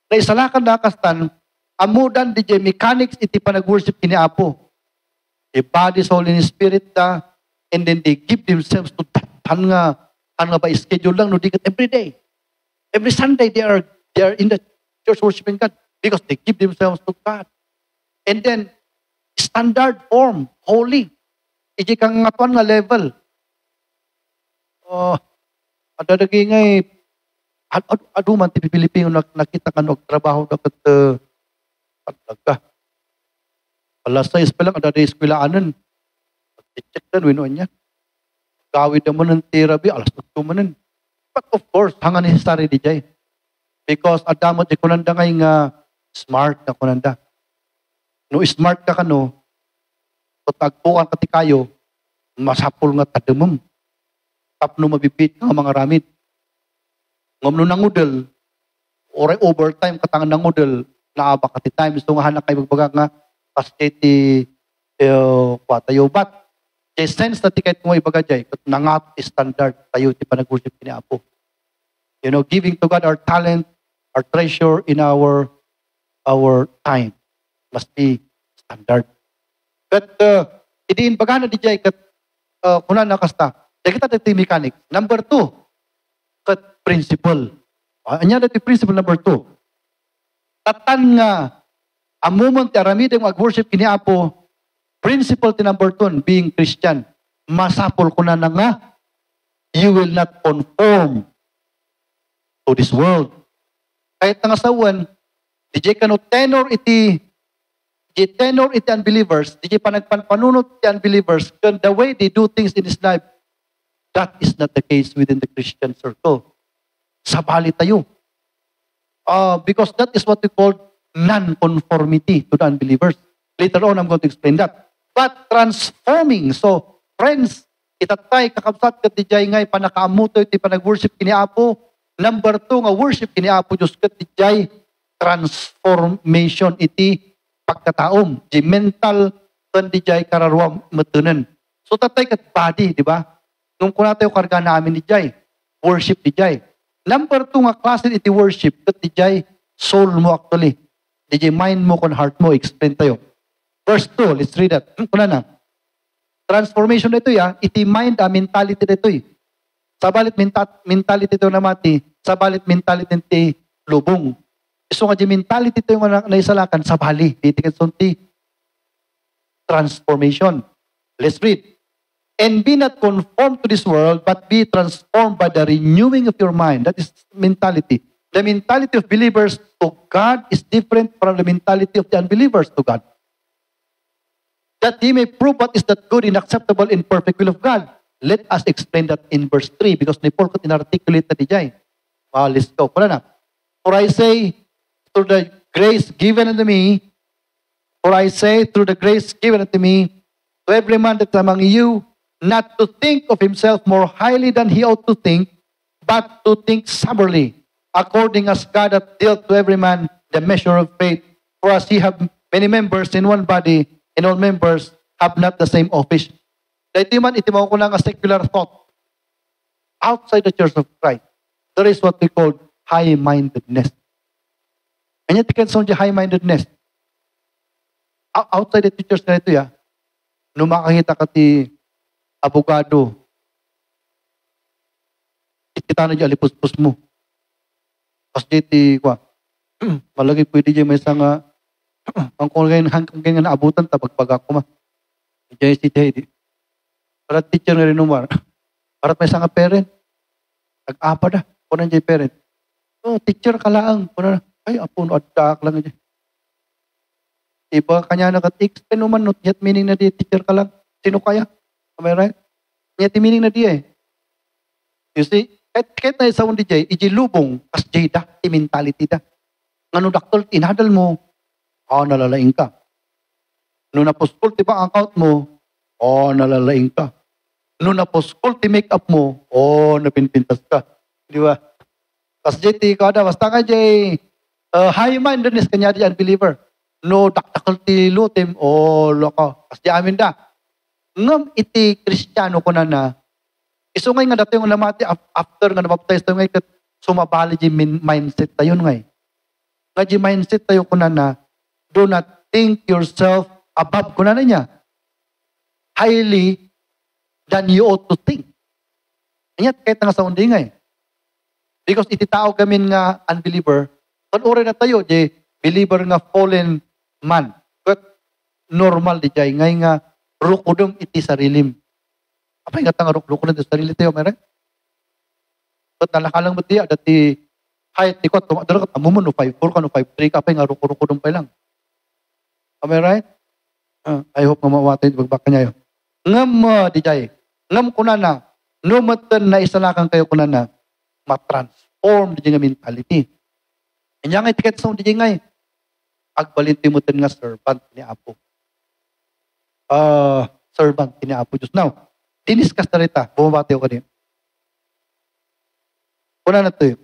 na isalakan na kastan, amudan DJ mechanics iti panag-worship kini Apo. The body, soul, and spirit and then they give themselves to that nga ba schedule lang no dikat every day. Every Sunday they are in the church worshiping God because they give themselves to God. And then standard form, holy. Iji kang ngatuan nga level. Adadagi ngay aduman ti Pilipino nakita ka no trabaho na kat paglaga. Alas 6 pa lang adada eskwelaanan. Check dan wino niya. Gawid naman ng therapy, alas 8 manan. But of course, hanga necessary di jay. Because adamot di kunanda ngay nga smart na kunanda. No smart ka kano, so tagpuan ka ti kayo, masapul nga tademem. Tapno mabipit nga mga ramid. Ngam no nangudel, oray overtime katangan nangudel, naaba ka ti time, so nga hanak kayo magbaga nga, pasketi tayo bat. Kaya sense na tikait mo ibagajay, nangat standard tayo ti panag-worship kini Apo. Giving to God our talent, our treasure in our time must be standard. But idiin baga na di jay kat kuna na kasta. Dahil kita dati mechanics. Number 2, kat principle. Anya dati principle number 2. Tatan nga amumon ti aramid ang mag-worship kini Apo. Principle ti number 2, being Christian, masapol ko na nga, you will not conform to this world. Kahit nangasawan, DJ kano tenor iti unbelievers, DJ panagpanpanunot iti unbelievers, the way they do things in this life, that is not the case within the Christian circle. Sabali tayo. Because that is what we call non-conformity to the unbelievers. Later on, I'm going to explain that. But transforming. So, friends, itatay kakabsat kat di jay ngay panakaamuto iti panag-worship kini Apo. Number 2 nga worship kini Apo Diyos kat di jay transformation iti pagkataom. Di mental kan di jay kararwang matunan. So, tatay kat body, di ba? Nung kuna tayo karga namin di jay, worship di jay. Number 2 nga klase iti worship kat di jay soul mo actually. Di jay mind mo kon heart mo. Explain tayo. Verse 2, let's read that. Kuna na. Transformation na ito iti mind mentality na ito Sabalit mentality ito na mati, sabalit mentality iti lubong. So nga di mentality ito yung naisalakan, sabali. Itikat sunti. Transformation. Let's read. And be not conformed to this world, but be transformed by the renewing of your mind. That is mentality. The mentality of believers to God is different from the mentality of the unbelievers to God. that he may prove what is that good and acceptable and perfect will of God. Let us explain that in verse 3 because ni Paul ko inarticulate na di jay. Let's go. Pala na. For I say, through the grace given unto me, to every man that among you, not to think of himself more highly than he ought to think, but to think soberly, according as God hath dealt to every man the measure of faith. For as ye have many members in one body, and all members have not the same office. Dahil man itimaw ko lang a secular thought. Outside the Church of Christ, there is what we call high-mindedness. And yet, can sound high-mindedness. Outside the church na ito, nung makakita ka ti abogado, kita na di alipuspos mo. Pas di ti, malagi pwede di may isang, ang kung ganyan na abutan, tabagpag ako ma. Diyan si Teddy. Para teacher nga rin numar. Para may isang parent. Nag-apa na. Kunan dyan parent. Teacher ka lang. Kunan na. Ay, apo, addak lang dyan. Diba, kanya nakat-explain naman, not yet meaning na di, teacher ka lang. Sino kaya? Am I right? Yet meaning na di You see, kahit na isa di jay, ijilubong, as jay da, mentality da. Ngano daktol, inadal mo, nalalaing ka. Nung naposkul, tiba ang account mo, nalalaing ka. Nung naposkul, ti make up mo, napinpintas ka. Di ba? As jay, ti kada, basta ka jay, high-mindedness kanya di unbeliever. No, daktakal ti lutim, loko. As di amin da. Ngam iti Kristiyano ko na, iso ngay nga dati yung lamati, after nga nabaptize tayo ngay, sumabali di mindset tayo ngay. Nga di mindset tayo ko na, do not think yourself above ko na niya. Highly than you ought to think. Kanya kahit nga sa undi ngay. Because ititao gamin nga unbeliever, panuri na tayo, di believer nga fallen man. But normal di jay, ngay nga rukudong iti sarilim. Apa yung nga rukudong iti sarili tayo, meron? But nalakalang mo diya, dati height, di ko, tumadara ka, amumo no 5'4 ka, no 5'3 ka, apa yung nga rukudong pa lang. Am I right? I hope nga mawatay, bagbaka niya yun. Ngam di jay, ngam kuna na, no matan na isalakan kayo kuna na, ma-transform di nga mentality. Kanya nga itiket sa di nga agbalinti mo nga servant ni Apo. Servant ni Apo Diyos. Now, diniskas na rita, bumabati ako kanina. Kuna na to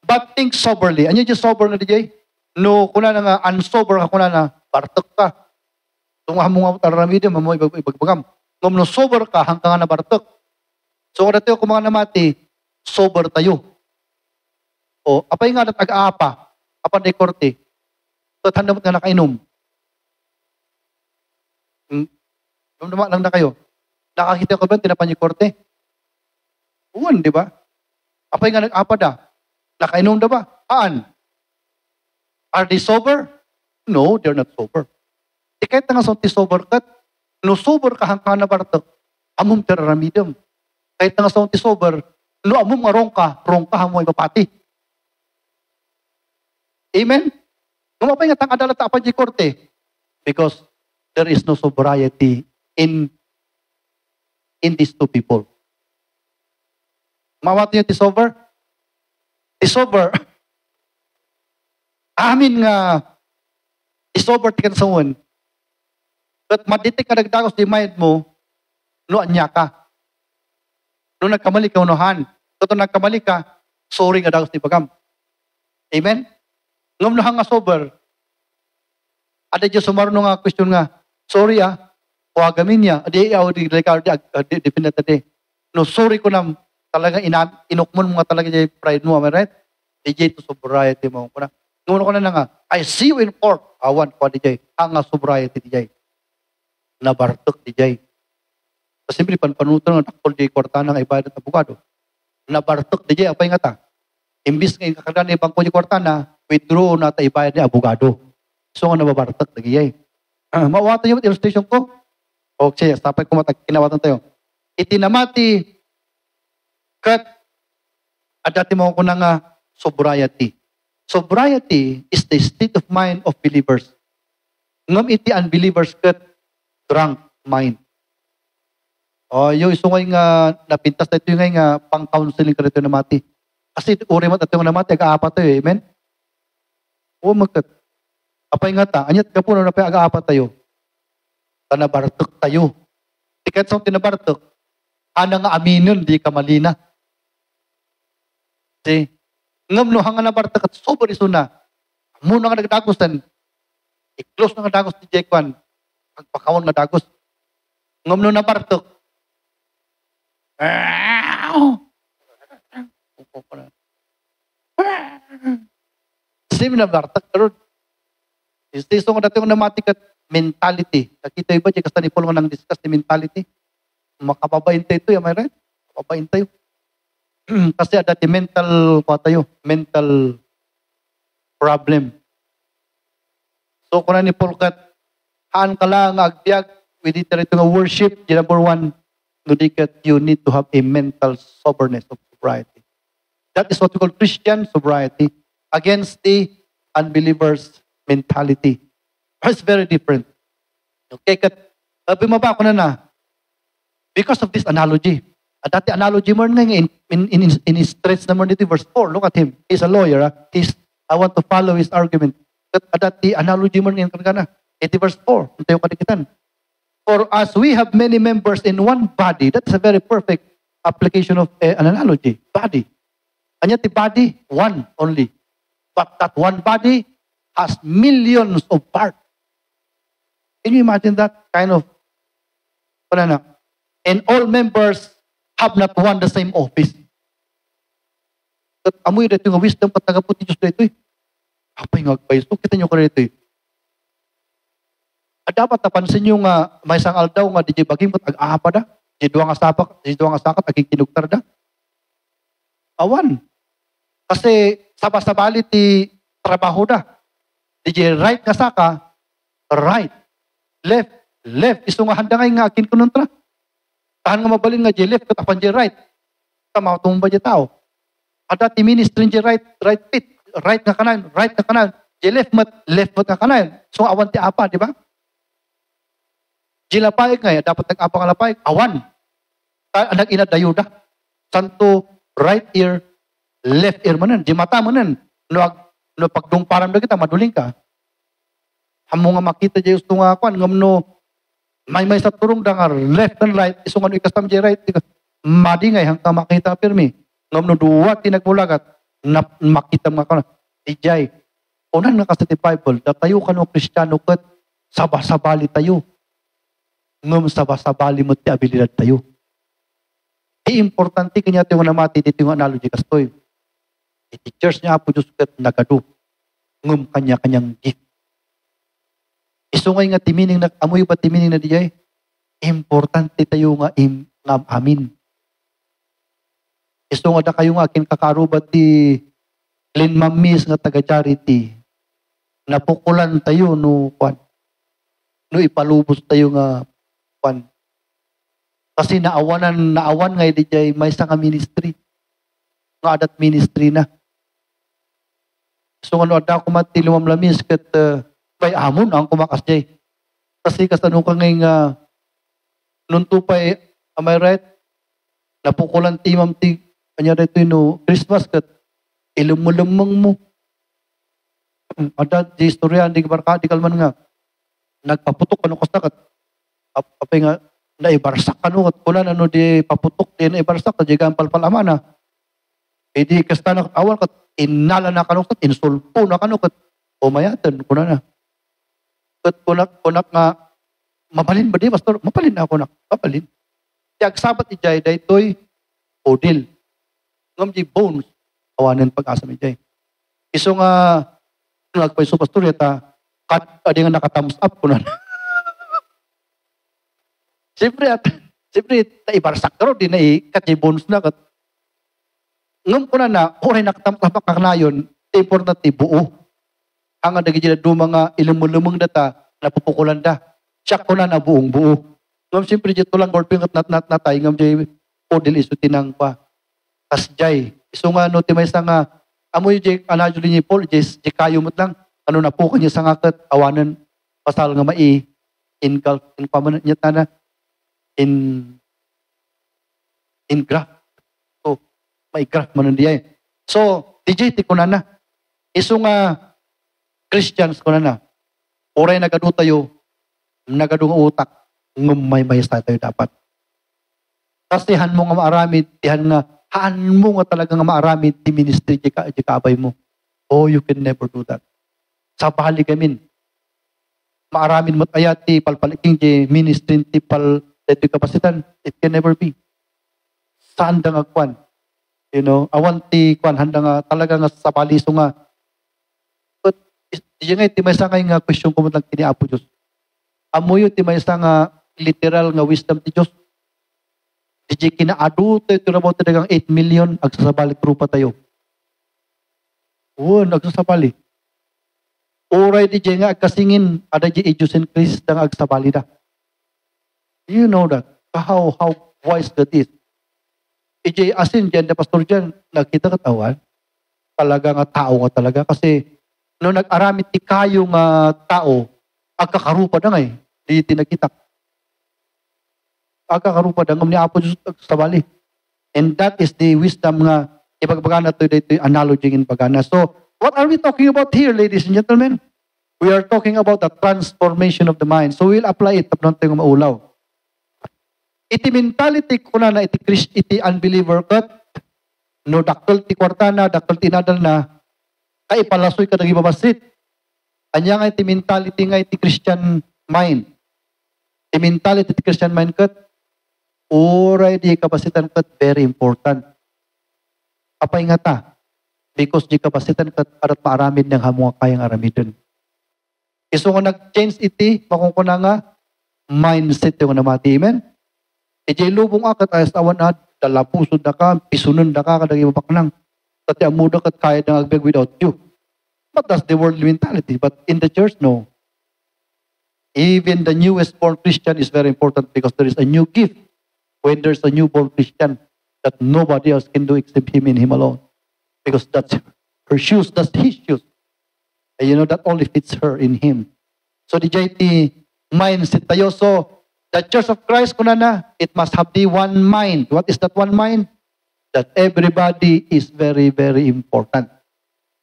but think soberly. Ano yung sober na DJ? No, kuna na nga, unsober ka, kuna na, bartok ka. Tungahan mo nga taramidyo, mo ibagbagam. Kung no sober ka, hanggang nga na bartok. So, kung natin kung mga namati, sober tayo. Apay nga na't ag-aapa, apan de korte, so tanda mo nga nakainom. Dumduma lang na kayo. Nakakita ko ba, tinapan yung korte? Uwan, di ba? Apay nga nag-apa da? Nakainom da ba? Aan? Are they sober? No, they're not sober. Di kahit nga sa sober ka, no sober ka hanggang na bartok, amom teraramidom. Kahit nga sa sober, no amom nga rong ka hamoy mapati. Amen? Ngumapay nga tang adalat apan di korte. Because there is no sobriety in these two people. Mawat niyo ti sober? Ti sober. Amin nga ti sober ti kansaon. But madetect ka nagdagos di mind mo, no anya ka. No nagkamali ka unuhan. So nagkamali ka, sorry nga dagos ti bagam. Amen? Ngam na nga sober, ada dyan sumarno nga question nga, sorry huwagamin niya, di pinatade. No, sorry ko na, talaga inukmon mo nga talaga dyan pride mo, am I right? Di dyan to sobriety mo. Ngumano ko na nga, I see you in court, awan ko di dyan, ang sobriety di dyan. Nabartok di dyan. Simple panpanutan ng takol di kwarta ng ibadat na bukado. Nabartok di dyan, apay nga ta. Imbis nga kakagana ibang ko di kwarta na, withdraw na ta ibayad ni abogado. So nga nababartak nagiyay. Mawatan yung illustration ko. Okay, tapay ko kinawatan tayo. Itinamati kat adati mo ko na nga sobriety. Sobriety is the state of mind of believers. Ngam iti unbelievers kat drunk mind. O, yung isungay nga, napintas na ito yung nga, pang-counseling ka rito na mati. Kasi uri mat at yung namati, aga-apat tayo, amen? O, magkat. Apay nga ta, anyat ka po na napay aga-apat tayo. Tanabartok tayo. Tikat sa tinabartok, ana nga aminon, di ka malina. Si, ngam no, hanga nabartok at sober iso na. Muna nga nagdagos tan, i-close na nga dagos ni Jekwan, pagpakawang na dagos. Ngam no nabartok, same na bartak karon. Isto nga dati yung namatikat mentality. Nakita iba di kasi ni Paul nga nang discuss ni mentality. Makababain tayo ito, am I right? Makababain tayo. Kasi ada di mental mental problem. So kung ni Paul kat haan ka lang agbiag with it nga worship, di number one, you need to have a mental soberness of sobriety. That is what we call Christian sobriety against the unbeliever's mentality. It's very different. Okay, sabi mo ba ako na because of this analogy. At dati analogy mo nga in his threats naman dito, verse 4, look at him. He's a lawyer. I want to follow his argument. At dati analogy mo nga na. 80 verse 4, ito yung kadikitan. For as we have many members in one body, that's a very perfect application of an analogy. Body. Anya ti body, one only. But that one body has millions of parts. Can you imagine that kind of, and all members have not one the same office. At amoy dito yung wisdom patagaputi Diyos dito eh. Apay nga agpay. So kita nyo ka dito eh. At dapat napansin nyo nga, may isang aldaw nga, di baging ba't ag-aapa da? Di duwa nga sakat, aging kinugtar da? Awan. Kasi sabali ti trabaho da. Di right nga saka, right. Left. Iso nga handa nga akin kununtra. Tahan nga mabalin nga di left, katapan di right. Tama, tumba di tao. Ada ti ministry di right fit. Right nga kanan. Di left mat nga kanan. So awan ti apa, di ba? Jilapayag nga, dapat nag-apang alapayag, awan. Nag-inadayo da. Santo, right ear, left ear manan. Di mata manan. No pagdungparam na kita, maduling ka. Hamo nga makita di gusto nga kwan, ngam no, may sa turong da nga, left and right, iso nga no ikastam di right, madingay, hanggang makita pirmi. Ngam no duwa, tinagmulagat, makita mga kwan, ijay. Unan nga kasi ti Bible, datayo ka no Kristiyano kat, sabasabali tayo. Ngam sabasabali mo ti abilidad tayo. Importante kanya ito yung namati dito yung analogy kastoy. Iti church niya po Diyos kat nagado. Ngam kanya-kanyang gift. Isungay nga timining na, amoy ba timining na dijay? Importante tayo nga ngam amin. Isungay na kayo nga akin kakarubat ti Lin Mamis nga taga-charity. Napukulan tayo no ipalubos tayo nga kasi naawan nga DJ may isang ministry. Nga adat ministry na. So ano ada ko mati lumam lamis kat may amon ang kumakas jay. Kasi kasano ka ngay nga nuntupay am I right? Napukulan timam ti kanya dito no Christmas kat ilumulumang mo. Ada di istorya di kalman nga nagpaputok ano kasna kat apay nga naibarsak ano at kunan ano di paputok di naibarsak at jigang palpalaman na di kasta na awal kat inala na kanok kat insulpo na kanok kat umayatan kunan na kat kunak nga mapalin ba di pastor mapalin na kunak mapalin tiag sabat ijay daytoy odil ngam di bones awanan pag-asa mi jay iso nga nagpaiso pastor yata kat adi nga naka-thumbs up kunan. Siyempre, naibarsak ka rin, di na ikatibons na. Ngam ko na, oray nakatamak kakanayon, important ti buo. Ang nagiging do mga ilumulumang data, napupukulan da. Siya ko na buong buo. Ngam siyempre, dito lang, Lord, pingat natay, ngam jay, odil iso tinang pa. As jay, iso nga, no, timay sa nga, amoy jay, anajuli ni Paul, jay kayo mo't lang, ano na po kanya sa ngakat, awanan, pasal nga engulf, in permanent niya na, in graft. So, may graft man diya. So, DJT ko na. Iso nga, Christians ko na. Oray nagadu tayo, nagadu nga utak, ngumay-may tayo dapat. Kasi han mo nga maaramid, haan mo nga talaga nga maaramid, di ministry, di kaabay mo. Oh, you can never do that. Sa bahali kamin, maaramin mo't ayati, palpaliking di ministry, ti pal, ito kapasitan, it can never be. Saan da nga kwan? You know, awan ti kwan, handa nga talaga nga sa paliso nga. But, di nga iti may sangay nga question ko mo lang kiniapo Diyos. Amuyo ti may nga literal nga wisdom ti Diyos. Di kinaado tayo, ito na mo talagang 8 million, agsasabalik trupa tayo. Oo, agsasabalik. Oray di nga agkasingin, ada di Diyos in Christ na agsabali da. You know that. How wise that is. EJ, asin dyan, na pastor dyan, nakita katawan, talaga nga tao nga talaga. Kasi, no nag-aramit ti kayo nga tao, agkakarupa na nga di tinagkita. Agkakarupa na nga, ni Apo Diyos agsabali. And that is the wisdom nga, ipagbagana to dito yung analogy in pagana. So, what are we talking about here, ladies and gentlemen? We are talking about the transformation of the mind. So we'll apply it tapos natin maulaw. Iti mentality ko na iti unbeliever kat no dakkel ti kwartana, dakkel ti nadal na kay palasoy ka nang ibabasit. Anya nga iti mentality nga iti Christian mind. Iti mentality ti Christian mind kat oray di kapasitan kat very important. Apay nga ta? Because di kapasitan kat arat maaramid ng hamuha kayang aramidin. Iso ko nag-change iti, makungkuna nga, mindset yung namati. Amen? Iti lubong akat ayas awan na, dalapusod na ka, pisunon na ka, kadang ibabaknang. Tati amuda kat kaya ng agbeg without you. But that's the worldly mentality. But in the church, no. Even the newest born Christian is very important because there is a new gift when there's a newborn Christian that nobody else can do except him and him alone. Because that's her shoes, that's his shoes. And you know, that only fits her in him. So the JT mindset tayo. So the Church of Christ, kunana, it must have the one mind. What is that one mind? That everybody is very, very important.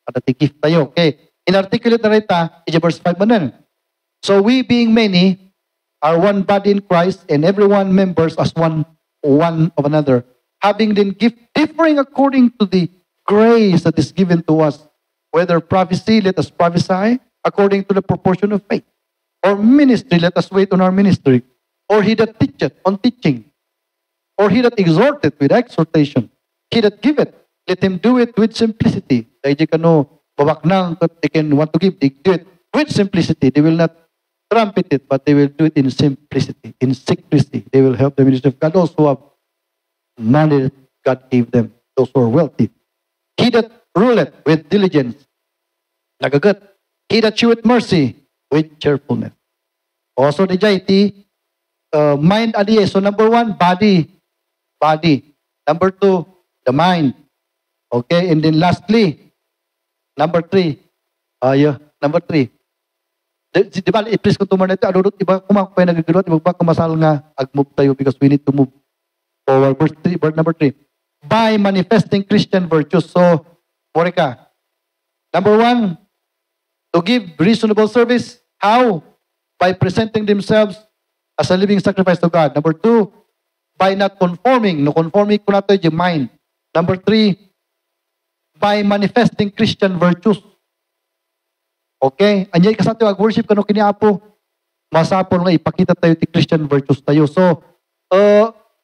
At gift tayo. Okay. Inarticulate na rita, verse 5 manan. So we being many are one body in Christ and everyone members as one of another. Having then gift differing according to the grace that is given to us. Whether prophecy, let us prophesy according to the proportion of faith. Or ministry, let us wait on our ministry. Or he that teacheth on teaching. Or he that exhorteth with exhortation. He that giveth, let him do it with simplicity. Dahil di ka no, babaknang, they can want to give, they do it with simplicity. They will not trumpet it, but they will do it in simplicity, in secrecy. They will help the ministry of God. Those who have money that God gave them, those who are wealthy. He that ruleth with diligence, nagagat. He that sheweth mercy with cheerfulness. Also, the JT, mind adiye. So, number 1, body. Number 2, the mind. Okay, and then lastly, number 3. Number 3. Di ba, i-please ko tumar na ito, adudot, iba kumakapay nagagulot, iba kumasal nga, ag-move tayo because we need to move forward. Verse number 3. By manifesting Christian virtues. So, more ka. Number 1, to give reasonable service. How? By presenting themselves as a living sacrifice to God. Number 2, by not conforming. No conforming ko na ito yung mind. Number 3, by manifesting Christian virtues. Okay? Anyay kasati ag-worship kano kiniapo. Masapon nga ipakita tayo ti Christian virtues tayo. So,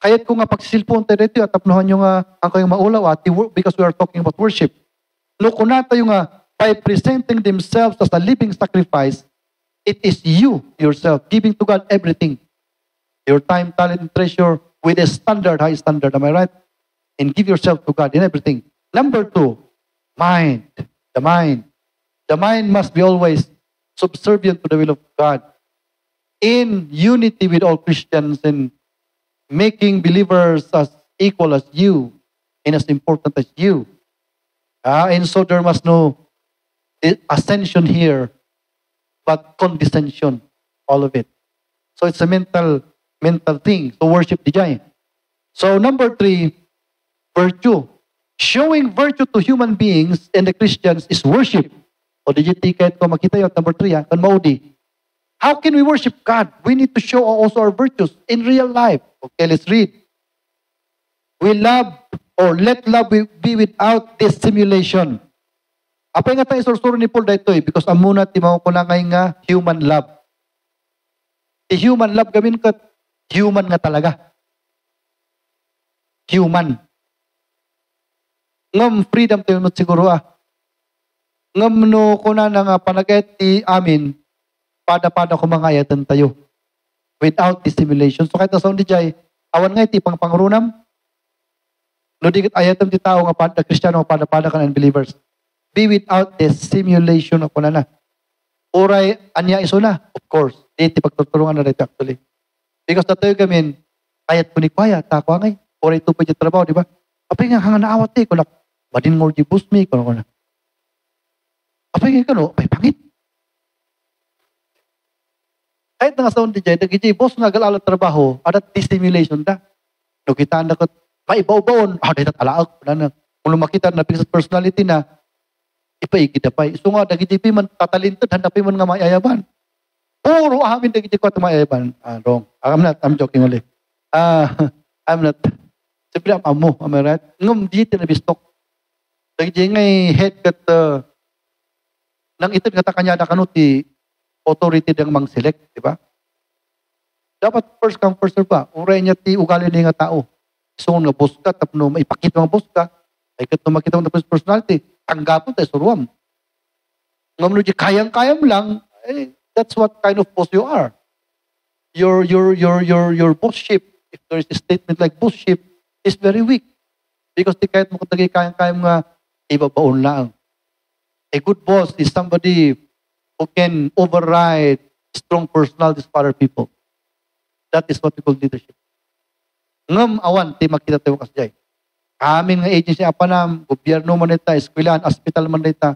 kahit ko nga pagsisilpon tayo dito, at tapnohan nyo nga ang kayong maulaw, because we are talking about worship. No, kung na tayo nga, by presenting themselves as a living sacrifice, it is you yourself giving to God everything. Your time, talent, and treasure with a standard, high standard. Am I right? And give yourself to God in everything. Number 2, mind. The mind. The mind must be always subservient to the will of God. In unity with all Christians and making believers as equal as you and as important as you. And so there must no ascension here, but condescension, all of it. So it's a mental thing to worship the giant. So number 3, virtue. Showing virtue to human beings and the Christians is worship. O di kahit ko makita yun, number 3 kan maudi. How can we worship God? We need to show also our virtues in real life. Okay, let's read. We love or let love be without dissimulation. Apa nga tayo sursuro ni Paul dito because amuna ti mao ko na nga human love. Ti human love gamin kat human nga talaga. Human. Ngam freedom tayo mo siguro Ngam no ko na nga panagayat ti amin pada-pada ko mga ayatan tayo. Without dissimulation. So kahit nasaon di jay, awan nga iti pangrunam. No digit ayatam ti tao nga pada Kristiyano pada-pada kan unbelievers. Be without dissimulation ako na. Uray, anya iso na. Of course. Di pagtutulungan na dito actually. Because datoy gamin, kayat punikpaya, tako angay. Uray ito pa yung trabaho, di ba? Apay nga, hanga naawat eh. Kunak, badin mo di bus me, kunak. Apay nga kano, apay pangit. Kahit nga sa undi dyan, nagiging boss nga galala trabaho, adat dissimulation da. No, kita na ko, maibaw-bawon, dahil alaag. Kung makita na sa personality na, ipaigid na pa. So nga, nagiging man tatalintad, hanapin man nga mayayaban. Puro amin nagiging ko at mayayaban. Wrong. I'm joking ulit. I'm not. Siyempre, I'm amo. Am I right? Ngum, dito na bistok. Nagiging ngay head kat, nang itid nga takanya na kanuti, authority ng mang select, di ba? Dapat first come, first serve ba? Uray niya ti ugali niya nga tao. So nga boss ka, tapno maipakita nga boss ka, ay kat makita mo na personality, tanggapon tayo suruam. Nga mo kayang-kayam lang, that's what kind of boss you are. Your bossship, if there is a statement like bossship, is very weak. Because di kahit mo kung kayang-kayam nga, ibabaon lang. A good boss is somebody who can override strong personalities for other people. That is what we call leadership. Ngam awan, ti makita tayo kasjay. Amin nga agency apanam, gobyerno man ita, eskwelahan, hospital man ita,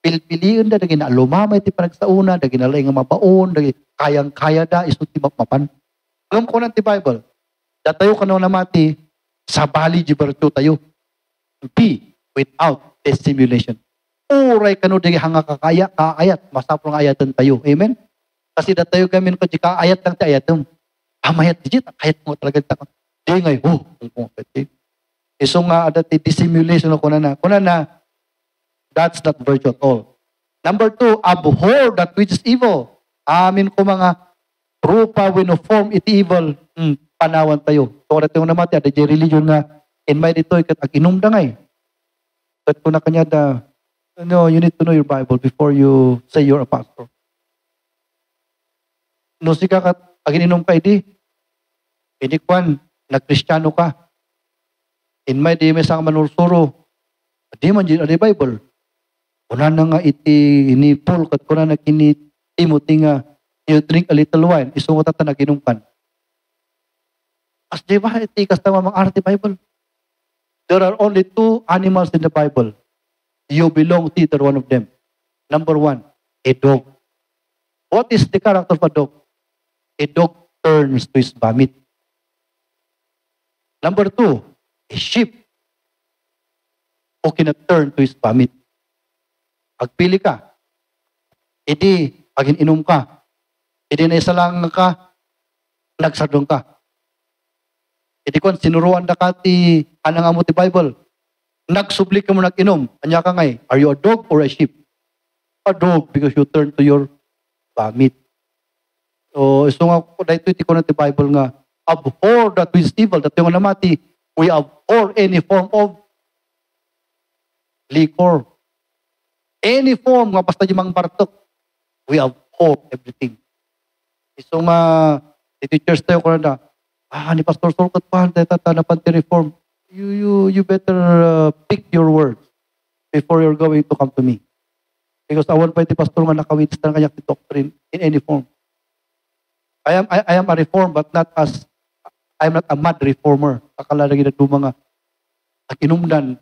pilpiliin da, dagi na lumamay ti panagsauna, dagi na lang nga mabaon, dagi kayang-kaya da, iso ti mapapan. Ngam ko ti Bible, datayo ka na mati, sa bali jibarto tayo. Be without dissimulation. Uray kanu dagi hanga kaayat, masapong ayatan tayo. Amen? Kasi datayo gamin ko, jika ayat lang ti ayatum. Amayat digit, ayat mo talaga ta. Di ngay, iso nga adat dissimulation ako na, that's not virtue at all. Number 2, abhor that which is evil. Amin ko mga rupa when form iti evil, panawan tayo. So adat yung namati, adat yung religion nga, in my ditoy, kat ag-inum da ngay. Kat ko na kanya da, no, you need to know your Bible before you say you're a pastor. No, sika kat, ag-ininom ka, hindi kwan, nag-Kristiyano ka. In my di may sang manursuro, di man dyan, di Bible. Kuna na nga iti, ni Paul, kat kuna na kini Timothy nga, you drink a little wine, isungot at nag-inom kan. As di ba, iti kastama mga arte Bible. There are only 2 animals in the Bible. You belong to either one of them. Number 1, a dog. What is the character of a dog? A dog turns to his vomit. Number 2, a sheep who cannot turn to his vomit. Agpili ka. Idi, agin-inom ka. Idi na isa lang ka, nagsadong ka. Idi kung sinuruan na ka ti, anang amo ti Bible, nagsubli ka mo nag-inom, anya ka ngay, are you a dog or a sheep? A dog because you turn to your vomit. So, iso nga ko, dahito iti ko na ti Bible nga, abhor that which is evil, that yung namati, we abhor any form of liquor. Any form, nga basta yung mga bartok, we abhor everything. So nga, teachers tayo ko na, ni Pastor Sorkat pa, na panti-reform. You better pick your words before you're going to come to me. Because awan pa iti Pastor nga nakawits na kanya doctrine in any form. I am a reform, but not as I'm not a mad reformer. Akala lagi na mga inumdan.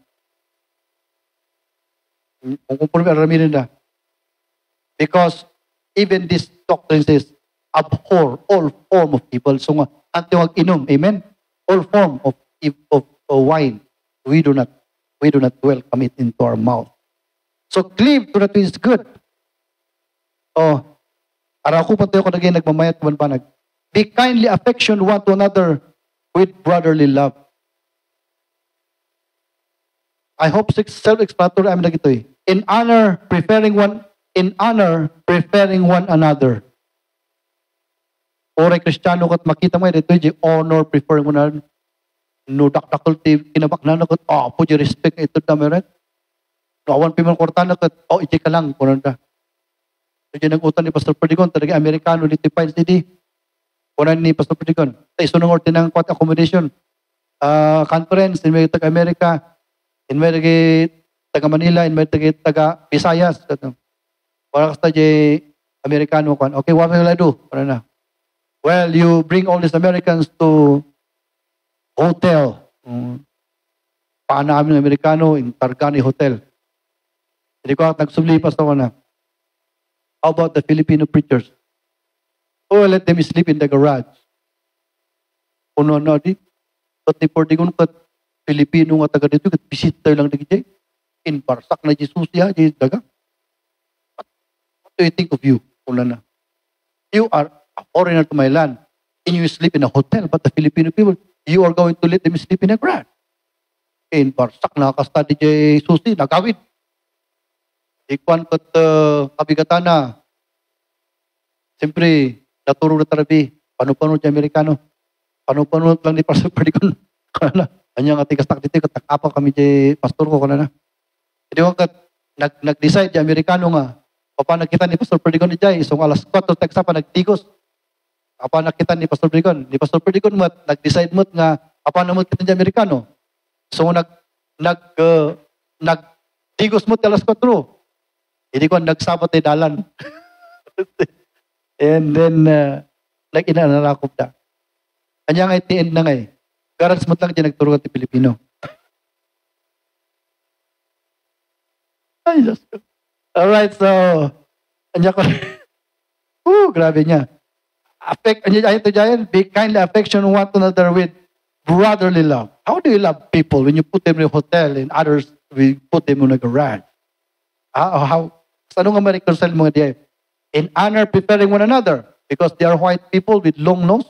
Kung kumpunin araminin na. Because even this doctrine says, abhor all form of evil. So nga, anti wag inom. Amen? All form of wine. We do not welcome it into our mouth. So cleave to that which is good. Oh, araw ko pa tayo ko naging nagmamayat banbanag. Be kindly affection one to another with brotherly love. I hope self-explanatory amin na gito eh. In honor, preferring one another. Oray Kristiyano kat makita mo dito yung honor, preferring one another. No dakdakol ti kinabak na kat, po di respect ito na meron. No awan piman kortana kat, iti ka lang, kunan da. So dyan nag-utan ni Pastor Perdigon, talaga Amerikano, litified city. Kunan ni Pastor Perdigon. Sa iso ng orte ng court accommodation. Conference, in may taga-Amerika, in may taga-Manila, in may taga-Visayas. Wala ka sa Amerikano. Okay, what will I do? Kunan na. Well, you bring all these Americans to hotel. Paano namin ng Amerikano in Targani Hotel. Hindi ko nagsumlipas na na. How about the Filipino preachers? Oh, let them sleep in the garage. Puno na di. At ni Pordigon kat Filipino nga taga dito, kat visitor lang dito. In Barsak na Jesus ya, di daga. What do you think of you? Puno na. You are a foreigner to my land. And you sleep in a hotel, but the Filipino people, you are going to let them sleep in a garage. In Barsak na kasta di Susi, nagawid. Ikuan kat kabigatan na. Siyempre, naturo na tarabi. Pano-pano di Amerikano. Pano-pano lang ni Pastor Perdigon. Kanana. Anya nga tigastak dito, katakapa kami di pastor ko kanana. Hindi ko kat, nag-decide di Amerikano nga. Paano nakita ni Pastor Perdigon ni Jai, isang alas 4, tagsa pa nagtigos. Paano nakita ni Pastor Perdigon? Ni Pastor Perdigon mo, nag-decide mo nga, paano mo kita di Amerikano? So, nagtigos mo alas 4. Hindi ko nagsabat ay dalan. And then, nag-inanalakop na. Kanya nga iti-end na nga eh. Garans mo lang dyan nagturo at Pilipino. Ay, Diyos ko. Alright, so, kanya ko. Grabe niya. Ayan to dyan, be kindly affection one to another with brotherly love. How do you love people when you put them in a hotel and others, we put them in a garage? How? Saan nga ma-reconcile mga diya? In honor, preparing one another because they are white people with long nose?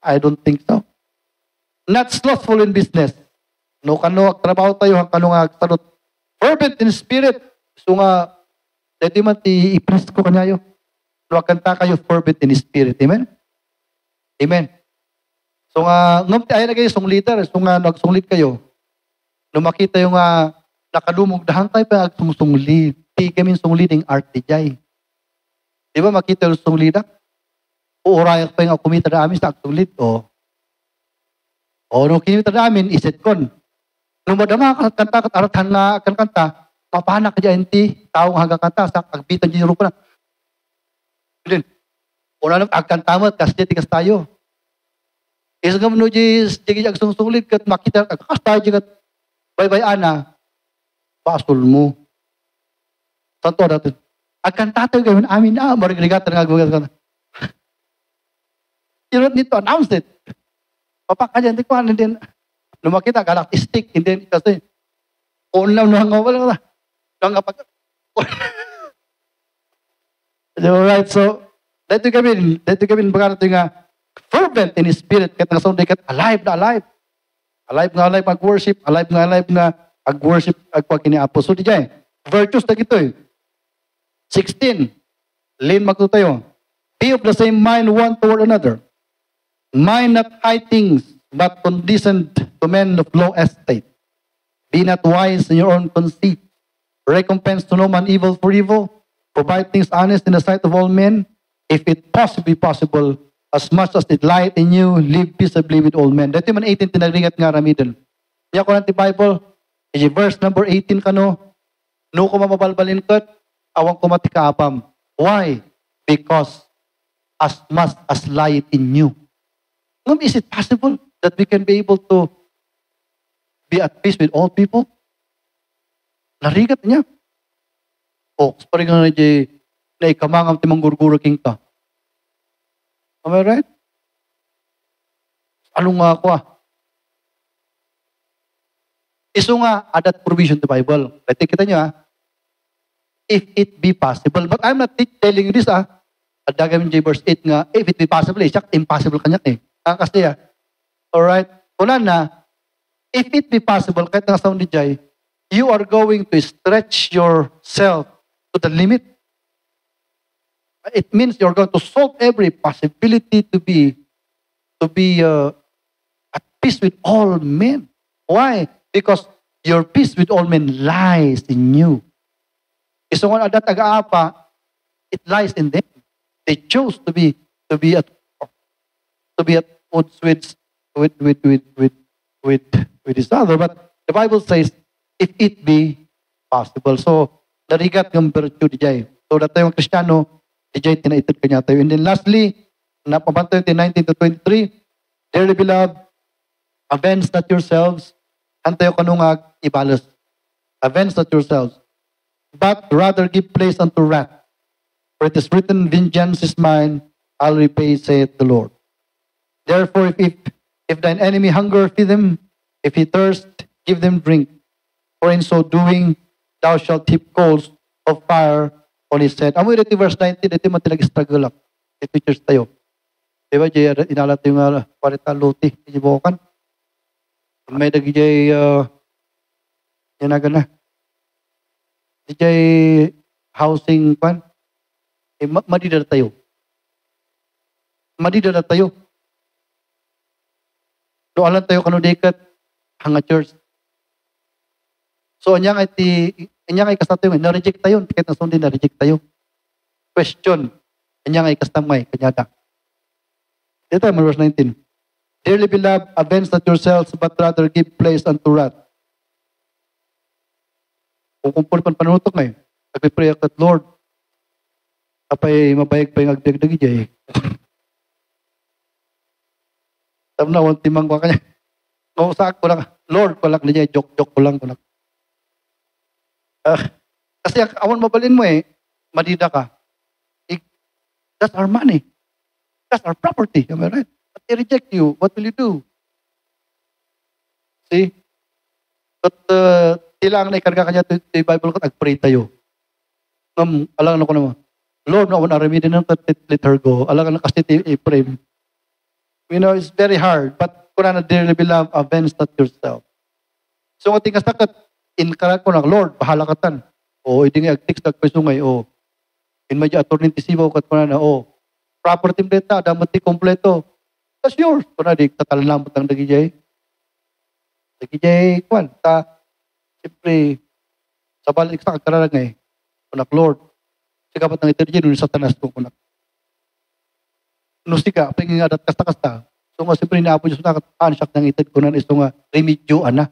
I don't think so. Not slothful in business. No kano trabaho tayo kano nga salot. Fervent in spirit. So nga dito man ti i-press ko kanyayo. No kanta kayo fervent in spirit. Amen. Amen. So nga ngam ti ay na kayo sunglitan. So nga nagsunglit kayo. No makita yung nakadumog dahan tayo pa sunglit. Di kami sungliding art di jay. Di ba makita yung sunglida? Uurayak pa yung kumita na amin sa sunglid. Nung kinita na amin, iset kon. Nung madama kanta kat aratan nga kanta, papanak ka dyan ti, taong hanggang kanta, sa agbitan dyan yung rupa na. Then, una nang agkanta mo, kasi dyan tigas tayo. Isa nga mo dyan, dyan sunglit, kat makita, kakas tayo dyan, kat bay-bay ana, pasol mo. Santo natin. Agkanta tayo gawin amin, marigligatan nga gawin. You don't need to announce it. Papak aja, hindi ko ano din. Lumakita, galactic, hindi kasi, ulam na nga wala na. Langapag. Alright, so, dito kami, baga natin nga, fervent in spirit, kat nga sunday, kat alive na alive. Alive nga alive, ag-worship, alive nga ag-worship, ag-pag kiniapo. So, di dyan, virtues na gito eh. 16, lean magto tayo. Be of the same mind one toward another. Mind not high things, but condescend to men of low estate. Be not wise in your own conceit. Recompense to no man evil for evil. Provide things honest in the sight of all men. If it possibly possible, as much as it light in you, live peaceably with all men. Dito man 18, tinagringat nga rami dun. Kaya ko natin Bible, verse number 18 kano, no ko mamabalbalin kat, awang kumati kaapam. Why? Because as much as light in you. Is it possible that we can be able to be at peace with all people? Narigat niya. Parang nga na ikamangam timang gurguro king ta. Am I right? Ano nga ako Iso nga, adat provision to Bible. Kaya kita nyo if it be possible. But I'm not telling you this Adagam J verse 8 nga, if it be possible, impossible kanya kasi alright, una na, if it be possible, kahit nga sound ni Jai, you are going to stretch yourself to the limit. It means you're going to solve every possibility to be at peace with all men. Why? Because your peace with all men lies in you. Isong adat aga-apa, it lies in them. They chose to be at odds with each other. But the Bible says, if it be possible. So, narigat ng virtue di jay. So, dito yung Kristiyano, di jay tinaitid kanya tayo. And then lastly, napabanto yung 19 to 23, dearly beloved, avenge not yourselves, antayo kanungag ibalas. Avenge not yourselves, but rather give place unto wrath. For it is written, vengeance is mine, I'll repay, saith the Lord. Therefore, if thine enemy hunger, feed them. If he thirst, give them drink. For in so doing, thou shalt heap coals of fire on his head. Amoy dito verse 19, dito man tinag-struggle up. Ito teachers tayo. Diba, Jay, inalat yung 40 luti, ijibokan. May dagi Jay, yan na. Di Jay, housing, pan. Madidara tayo. Doalan tayo kanudikat hanga church. So anyang ay kastato yung na-reject tayo, tiket na sundi na-reject tayo. Question. Anyang ay kastamay kanyada. Dito tayo verse 19. Dearly beloved, avenge not yourselves, but rather give place unto wrath. Kung kumpul pan panutok ngayon, nagpipray ako at Lord, apay mabayag pa yung agdag-dagi dyan Sabi na, timang ko kanya. Mausaak ko lang, Lord, palak na dyan, joke ko lang. Kasi awan mabalin mo madida ka. That's our money. That's our property. Am I right? But they reject you. What will you do? See? But kailangan na ikarga kanya to the Bible ko, nag-pray tayo. Alang na ko naman. Lord, no, naramidin ng let her go. Alang na kasi i-pray. You know, it's very hard. But kung na dearly beloved, avenge not yourself. So, ating kasakat, inkarat ko ng Lord, bahala ka tan. O, hindi nga ag-text nagpasungay. O, in medyo attorney tisibaw kat ko na, property data, damat ti kompleto. That's yours. Kung na, di tatalamot ang dagijay. Dagijay, kwan. Siyempre, sa balik sa kagkararang kunak Lord, sigapat ng iterjin, sa tanas ko kunak. Nusika, pingin adat kasta-kasta. So nga, siyempre, naapo Diyos na katansak ng itid ko na iso nga remedyo, ana.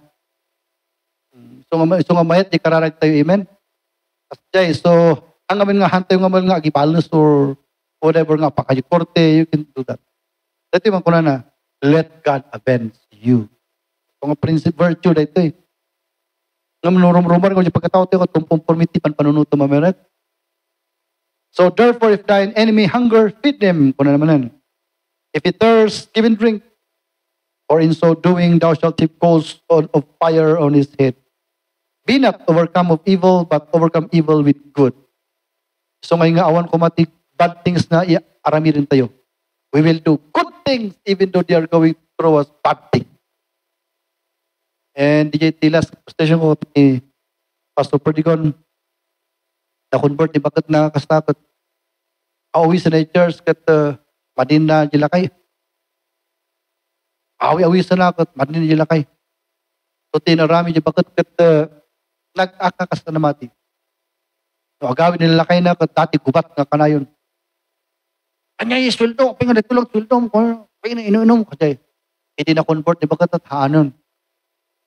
So nga mayat, di kararag tayo, amen? Kasi, so, ang amin nga hantay, yung amin nga agibalance or whatever nga, pakajikorte, you can do that. Dito man ko na, let God avenge you. So nga, principle, virtue, dito nga manurum-rumar ko, yung pagkatao tayo, conformity, panunuto mameret. So therefore, if thine enemy hunger, feed them. Kung naman yan. If he thirst, give him drink. Or in so doing, thou shalt heap coals of fire on his head. Be not overcome of evil, but overcome evil with good. So ngayon nga, awan ko mati, bad things na arami rin tayo. We will do good things even though they are going through us bad things. And DJ Tilas, station ko, Pastor Perdigon, na-convert ni bakit na kastakot. Awi sa na church kat madin na jilakay. Awi sa nakot, madin na jilakay. So tinarami di bakit kat nag-akakas na mati. So agawin nila lakay na kat dati gubat nga kanayon. Anya yung sweldo, pinga nagtulog sweldo mo, pinga inu-inom kasi hindi na-convert ni bakit at haanon.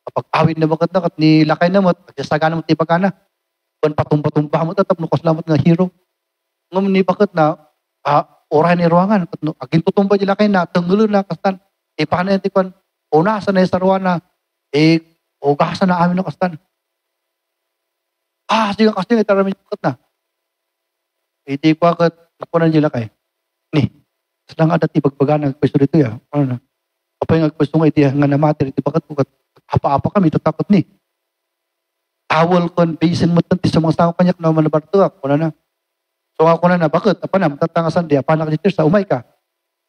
Kapag awin na bakit na kat ni lakay na mo, pagsasaga na mo tipagana. Kung patumpa-tumpa mo, tatap nukas lamot nga hero. Ngam ni bakit na, orahan ni ruangan. Aging tutumba nila kayo na, tunggulo na, kastan. Paano yan, tikwan, unasan na yung sarwan na, ugasan na amin na kastan. Sige kastan, itarami bakit na. Di ko agad, nakunan nila kayo. Ni, Sa nga dati bagbaga nagpwesto dito ya. Ano na? Apa yung nagpwesto nga iti nga namater, iti bakat ko, apa-apa kami, tatakot ni. Awal kon, basin mo tanti sa mga tao kanyak na manabarto ako na. So ako na bakit? Apa na, matatangasan di, apa na sa umay ka.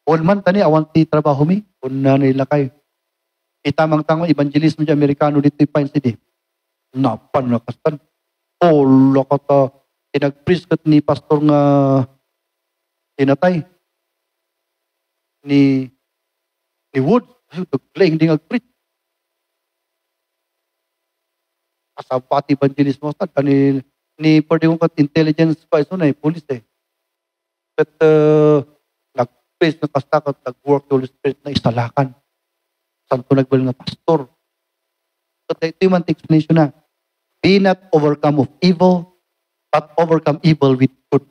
Ulman tani, awan ti trabaho mi, una nila kayo. Itamang-tamang evangelismo di Amerikano dito ipain si di. Napan na kastan. Ola ka ta, pinag-priest ni pastor nga tinatay. Ni Wood, naglaing di nag-preach. Asapati evangelismo sa ni pwede kong intelligence pa iso na police eh. But nag-praise na kastakot, nag-work the Holy Spirit na isalakan. Saan ko nagbal nga pastor. So ito yung explanation na. Be not overcome of evil, but overcome evil with good.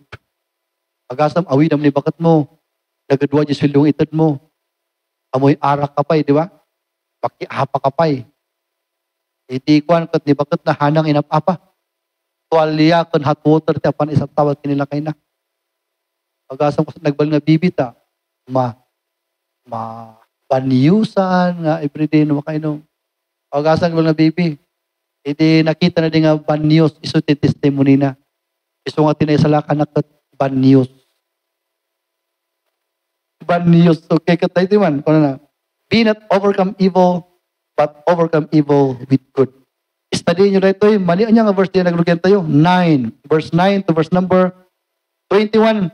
Agasam, awidam ni bakat mo. Nagadwa di silong itad mo. Amoy arak ka pa di ba? Pakiapa ka pa Hindi kuan kat ni bakat na hanang inapapa. Tuwalya kan hot water ti apan isang tawad kinila kay na. Agasam ko nagbal nga bibita. Paniyusan nga everyday no makainom. Agasam nagbal nga bibi. Hindi nakita na din nga banyos iso ti testimony na. Iso nga tinaysalakan na kat banyos. Banyos. Okay katay ti man. Kung na. Be not overcome evil, but overcome evil with good. Study nyo na ito. Mali niya nga verse niya naglugyan tayo. 9. Verse 9 to verse number 21.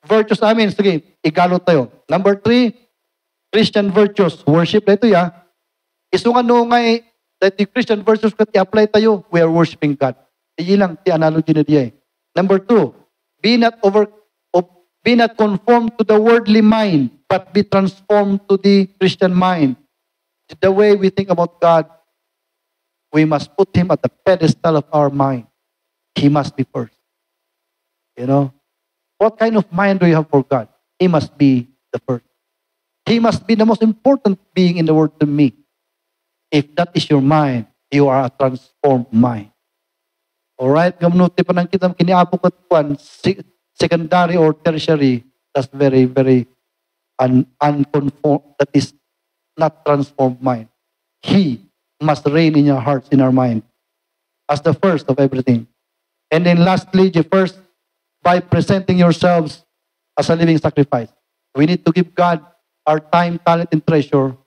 Virtues amin. Sige, igalot tayo. Number 3, Christian virtues. Worship na ito ya. Iso nga no ngay that the Christian virtues kat i-apply tayo, we are worshiping God. Iyan lang, the analogy na diya Number 2, be not conformed to the worldly mind, but be transformed to the Christian mind. The way we think about God, we must put Him at the pedestal of our mind. He must be first. You know? What kind of mind do you have for God? He must be the first. He must be the most important being in the world to me. If that is your mind, you are a transformed mind. Alright? Gamunuti pa ng kita, kiniapo ko kuan, secondary or tertiary, that's very, very unconformed, that is not transformed mind. He must reign in your hearts, in our mind, as the first of everything. And then lastly, the first, by presenting yourselves as a living sacrifice. We need to give God our time, talent, and treasure,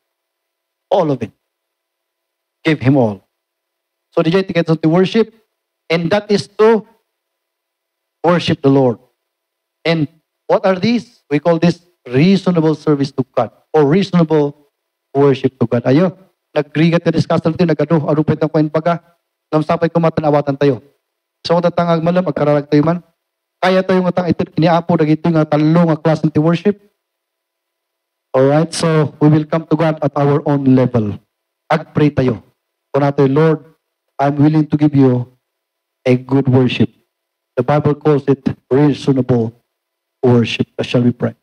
all of it. Give Him all. So the to get to worship, and that is to worship the Lord. And what are these? We call this reasonable service to God, or reasonable worship to God. Ayo, nagrigat na discuss natin, nagado, arupit ang kuwain baga, namsapay kumatanawatan tayo. So, tatangag malam, magkaralag tayo man. Kaya tayo nga tang ito, kiniapo, nagito nga talo nga class ng worship. Alright, so we will come to God at our own level. Ag-pray tayo. Kung natin, Lord, I'm willing to give you a good worship. The Bible calls it reasonable worship. Shall we pray?